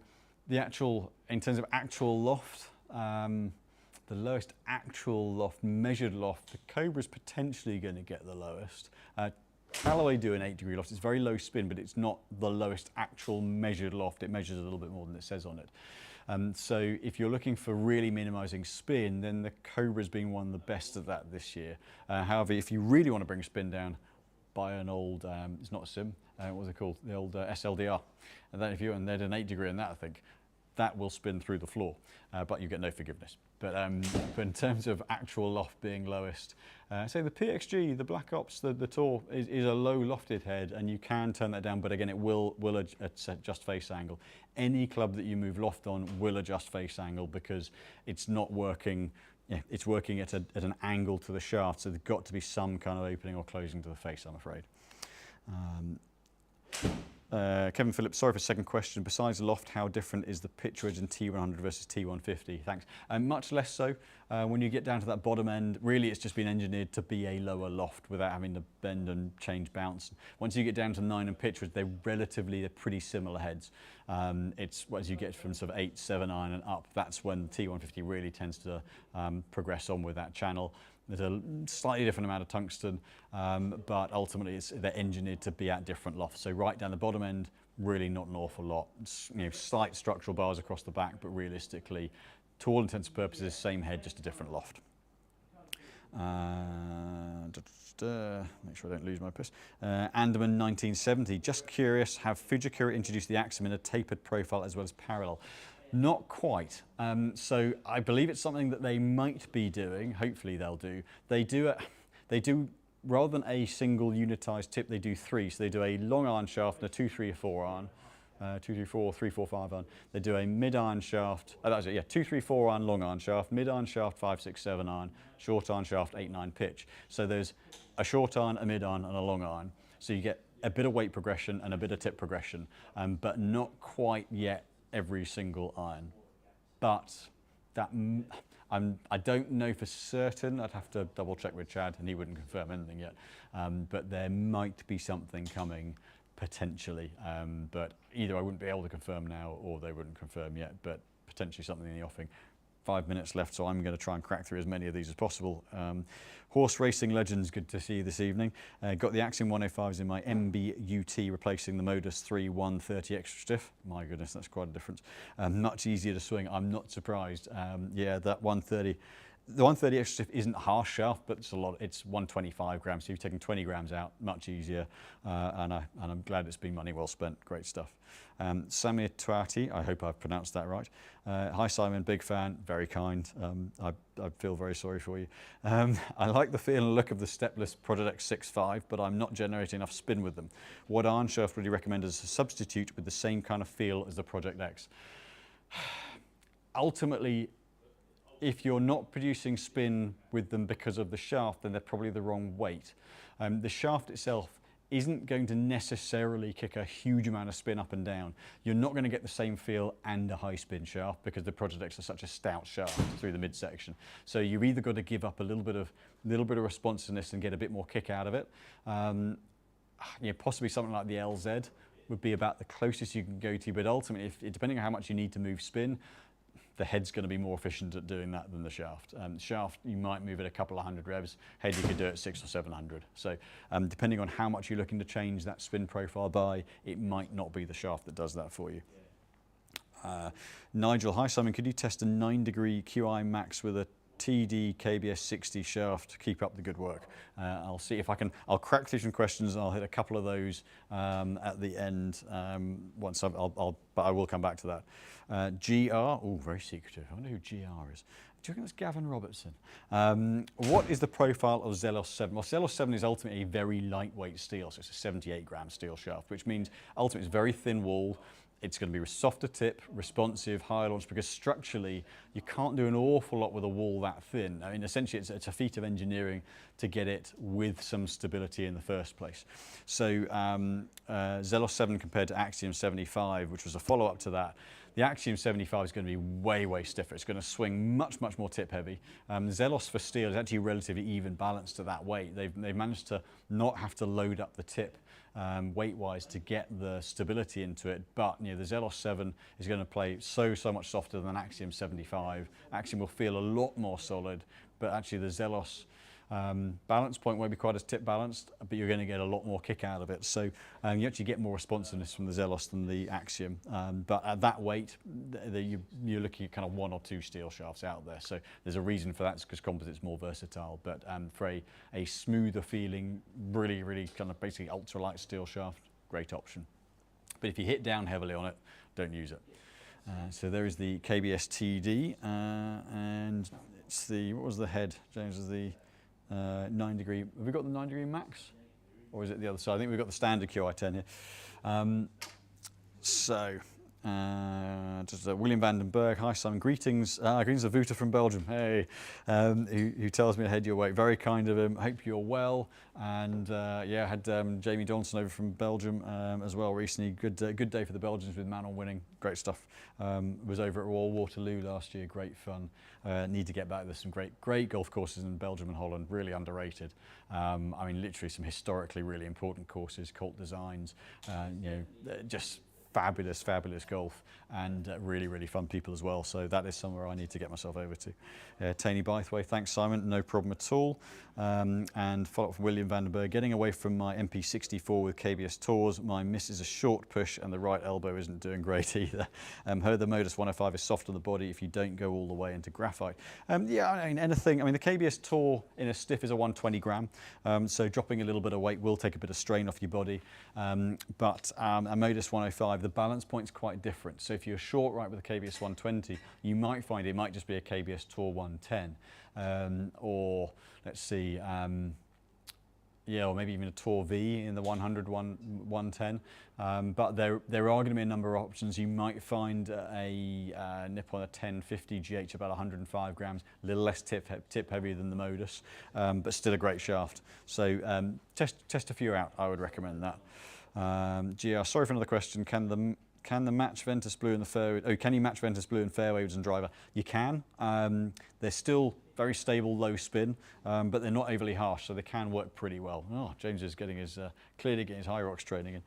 S1: in terms of actual loft, the lowest actual loft, measured loft, the Cobra is potentially going to get the lowest. Callaway do an 8 degree loft. It's very low spin, but it's not the lowest actual measured loft. It measures a little bit more than it says on it. So if you're looking for really minimizing spin, then the Cobra's been one of the best at that this year. However, if you really want to bring spin down, buy an old, it's not a sim, what was it called? The old SLDR. And then and they did an 8 degree on that, I think, that will spin through the floor, but you get no forgiveness. But in terms of actual loft being lowest, say the PXG, the Black Ops, the Tour is a low lofted head, and you can turn that down, but again, it will adjust face angle. Any club that you move loft on will adjust face angle because it's not working. It's working at an angle to the shaft, so there's got to be some kind of opening or closing to the face, I'm afraid. Kevin Phillips, sorry for a second question. Besides loft, how different is the pitch wedge in T100 versus T150? Thanks. Much less so. When you get down to that bottom end, really it's just been engineered to be a lower loft without having to bend and change bounce. Once you get down to 9 and pitch wedge, they're pretty similar heads. It's as you get from sort of 8, 7, 9 and up, that's when the T150 really tends to progress on with that channel. There's a slightly different amount of tungsten, but ultimately they're engineered to be at different lofts. So right down the bottom end, really not an awful lot. Slight structural bars across the back, but realistically, to all intents and purposes, same head, just a different loft. Make sure I don't lose my piss. Andaman 1970, just curious, have Fujikura introduced the Axum in a tapered profile as well as parallel? Not quite. So I believe it's something that they might be doing. Hopefully they'll do. They do rather than a single unitized tip, they do three. So they do a long iron shaft and a 2, 3, 4 iron. 2, 3, 4, 3, 4, 5 iron. They do a mid-iron shaft, that's it, yeah, 2, 3, 4 iron, long iron shaft, mid-iron shaft, 5, 6, 7 iron, short iron shaft, 8, 9 pitch. So there's a short iron, a mid-iron, and a long iron. So you get a bit of weight progression and a bit of tip progression, but not quite yet every single iron. But that, I don't know for certain. I'd have to double check with Chad, and he wouldn't confirm anything yet. But there might be something coming potentially, but either I wouldn't be able to confirm now or they wouldn't confirm yet, but potentially something in the offing. 5 minutes left, so I'm going to try and crack through as many of these as possible. Horse Racing Legends, good to see you this evening. Got the Axiom 105s in my MBUT, replacing the Modus 3 130 extra stiff. My goodness, that's quite a difference. Much easier to swing, I'm not surprised. Yeah, that 130. The 130 extra stiff isn't a harsh shaft, but it's a lot. It's 125 grams, so you've taken 20 grams out, much easier, and I'm glad it's been money well spent. Great stuff. Samir Tuati, I hope I've pronounced that right. Hi Simon, big fan, very kind. I feel very sorry for you. I like the feel and look of the stepless Project X 6.5, but I'm not generating enough spin with them. What iron shaft would you recommend as a substitute with the same kind of feel as the Project X? Ultimately, if you're not producing spin with them because of the shaft, then they're probably the wrong weight. The shaft itself isn't going to necessarily kick a huge amount of spin up and down. You're not going to get the same feel and a high spin shaft because the Project X is such a stout shaft through the midsection. So you've either got to give up a little bit of responsiveness and get a bit more kick out of it. Possibly something like the LZ would be about the closest you can go to, but ultimately, depending on how much you need to move spin, the head's going to be more efficient at doing that than the shaft. Shaft, you might move it a couple of hundred revs. Head, you could do it 600 or 700. So depending on how much you're looking to change that spin profile by, it might not be the shaft that does that for you. Nigel, hi Simon, could you test a 9-degree QI max with a TD KBS 60 shaft to keep up the good work? I'll see if I can. I'll crack through some questions. And I'll hit a couple of those at the end. But I will come back to that. GR, oh, very secretive. I wonder who GR is. Do you reckon that's Gavin Robertson? What is the profile of Zelos 7? Well, Zelos 7 is ultimately a very lightweight steel, so it's a 78-gram steel shaft, which means ultimately it's very thin walled. It's going to be a softer tip, responsive, higher launch, because structurally you can't do an awful lot with a wall that thin. I mean, essentially it's a feat of engineering to get it with some stability in the first place. So Zelos 7 compared to Axiom 75, which was a follow-up to that, the Axiom 75 is going to be way, way stiffer. It's going to swing much, much more tip heavy. Zelos for steel is actually relatively even balanced to that weight. They've managed to not have to load up the tip weight-wise to get the stability into it, but the Zelos 7 is going to play so much softer than Axiom 75. Axiom will feel a lot more solid, but actually the Zelos balance point won't be quite as tip balanced, but you're going to get a lot more kick out of it. So you actually get more responsiveness from the Zelos than the Axiom. But at that weight, you're looking at kind of 1 or 2 steel shafts out there. So there's a reason for that, because composite's more versatile. But for a smoother feeling, really, really kind of basically ultralight steel shaft, great option. But if you hit down heavily on it, don't use it. So there is the KBS TD, and it's the, what was the head, James, is the 9-degree, have we got the 9-degree max? Or is it the other side? I think we've got the standard QI10 here. Just William Vandenberg, hi Simon, greetings. Greetings of Vuta from Belgium, hey, who tells me to head your way. Very kind of him, hope you're well. And yeah, I had Jamie Johnson over from Belgium as well recently. Good day for the Belgians with Manon winning, great stuff. Was over at Royal Waterloo last year, great fun. Need to get back. There's some great golf courses in Belgium and Holland, really underrated. I mean, literally some historically really important courses, Colt Designs, just fabulous golf, and really, really fun people as well. So that is somewhere I need to get myself over to. Taney Bythway, thanks Simon, no problem at all. And follow up from William Vandenberg, getting away from my MP64 with KBS Tours, my miss is a short push and the right elbow isn't doing great either. Heard the Modus 105 is soft on the body if you don't go all the way into graphite. Yeah, I mean, anything, I mean, the KBS Tour in a stiff is a 120 gram, so dropping a little bit of weight will take a bit of strain off your body, but a Modus 105, the balance point is quite different. So if you're short right with a KBS 120, you might find it might just be a KBS Tour 110, or let's see, Yeah, or maybe even a Tour V in the 100, 110. But there are going to be a number of options. You might find a nip on a 1050 GH about 105 grams, a little less tip heavier than the Modus, but still a great shaft. So test a few out. I would recommend that. GR, sorry for another question. Can the match Ventus Blue in the fairway? Oh, can you match Ventus Blue in fairways and driver? You can. They're still very stable, low spin, but they're not overly harsh, so they can work pretty well. Oh, James is getting his clearly getting his high rocks training in.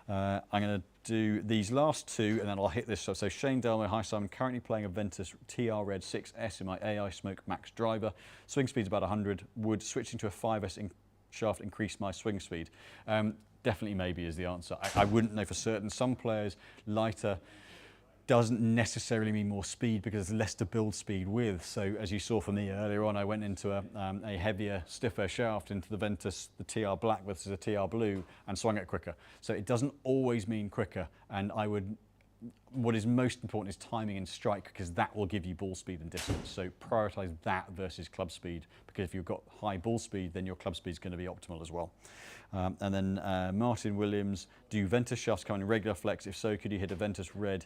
S1: I'm going to do these last two, and then I'll hit this. So Shane Delmo, hi, so I'm currently playing a Ventus TR Red 6S in my AI Smoke Max driver. Swing speed's about 100. Would switching to a 5S shaft increase my swing speed? Definitely maybe is the answer. I wouldn't know for certain. Some players, lighter doesn't necessarily mean more speed because there's less to build speed with. So as you saw from me earlier on, I went into a heavier, stiffer shaft into the Ventus, the TR Black versus the TR Blue, and swung it quicker. So it doesn't always mean quicker. And what is most important is timing and strike, because that will give you ball speed and distance. So prioritize that versus club speed, because if you've got high ball speed, then your club speed is going to be optimal as well. And then Martin Williams, do Ventus shafts come in regular flex? If so, could you hit a Ventus Red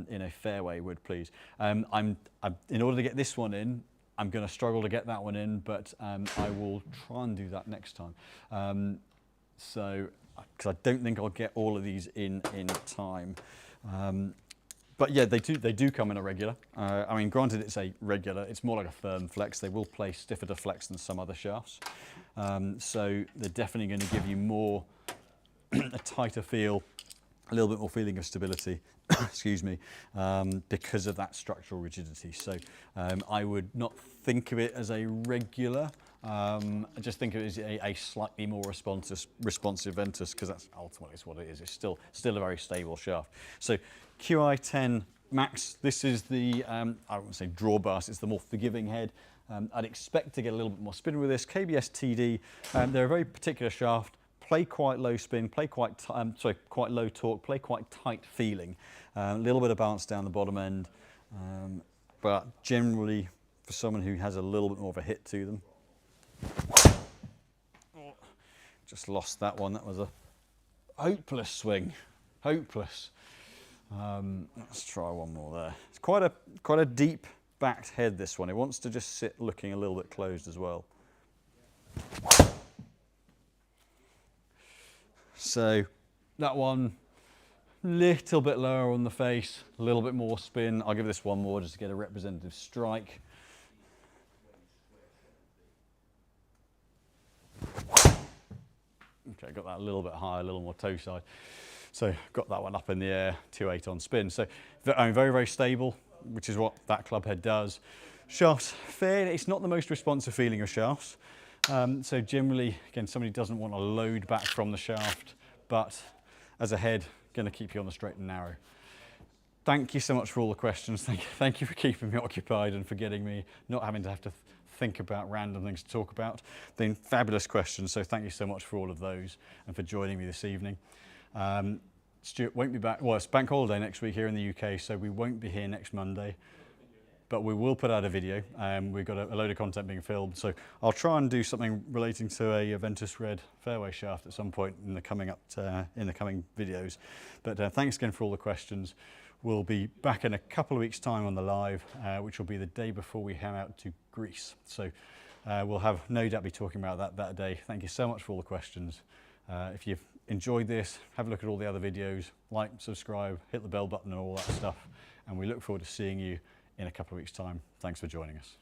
S1: in a fairway wood, please? In order to get this one in, I'm going to struggle to get that one in, but I will try and do that next time. Because I don't think I'll get all of these in time. But yeah, they do come in a regular. I mean, granted, it's a regular. It's more like a firm flex. They will play stiffer to flex than some other shafts. So they're definitely going to give you more a tighter feel, a little bit more feeling of stability. Excuse me, because of that structural rigidity. So I would not think of it as a regular. I just think of it as a slightly more responsive Ventus, because that's ultimately what it is. It's still a very stable shaft. So QI10 Max, this is the, I wouldn't say drawbars, it's the more forgiving head. I'd expect to get a little bit more spin with this. KBS TD, they're a very particular shaft. Play quite low spin, play quite low torque, play quite tight feeling. A little bit of bounce down the bottom end, but generally for someone who has a little bit more of a hit to them. Oh, just lost that one. That was a hopeless swing, hopeless. Let's try one more there. It's quite a deep backed head, this one. It wants to just sit looking a little bit closed as well. So that one, little bit lower on the face, a little bit more spin. I'll give this one more just to get a representative strike. Okay, got that a little bit higher, a little more toe side. So got that one up in the air, 2.8 on spin. So very, very stable, which is what that club head does. Shafts, fair, it's not the most responsive feeling of shafts. So generally, again, somebody doesn't want to load back from the shaft, but as a head, going to keep you on the straight and narrow. Thank you so much for all the questions. Thank you for keeping me occupied and for getting me not having to think about random things to talk about. They've been fabulous questions, so thank you so much for all of those and for joining me this evening. Stuart won't be back. Well, it's bank holiday next week here in the UK, so we won't be here next Monday. But we will put out a video. We've got a load of content being filmed, so I'll try and do something relating to a Ventus Red fairway shaft at some point in the coming videos. But thanks again for all the questions. We'll be back in a couple of weeks' time on the live, which will be the day before we head out to Greece. So we'll have no doubt be talking about that day. Thank you so much for all the questions. If you've enjoyed this, have a look at all the other videos, like, subscribe, hit the bell button and all that stuff. And we look forward to seeing you in a couple of weeks' time. Thanks for joining us.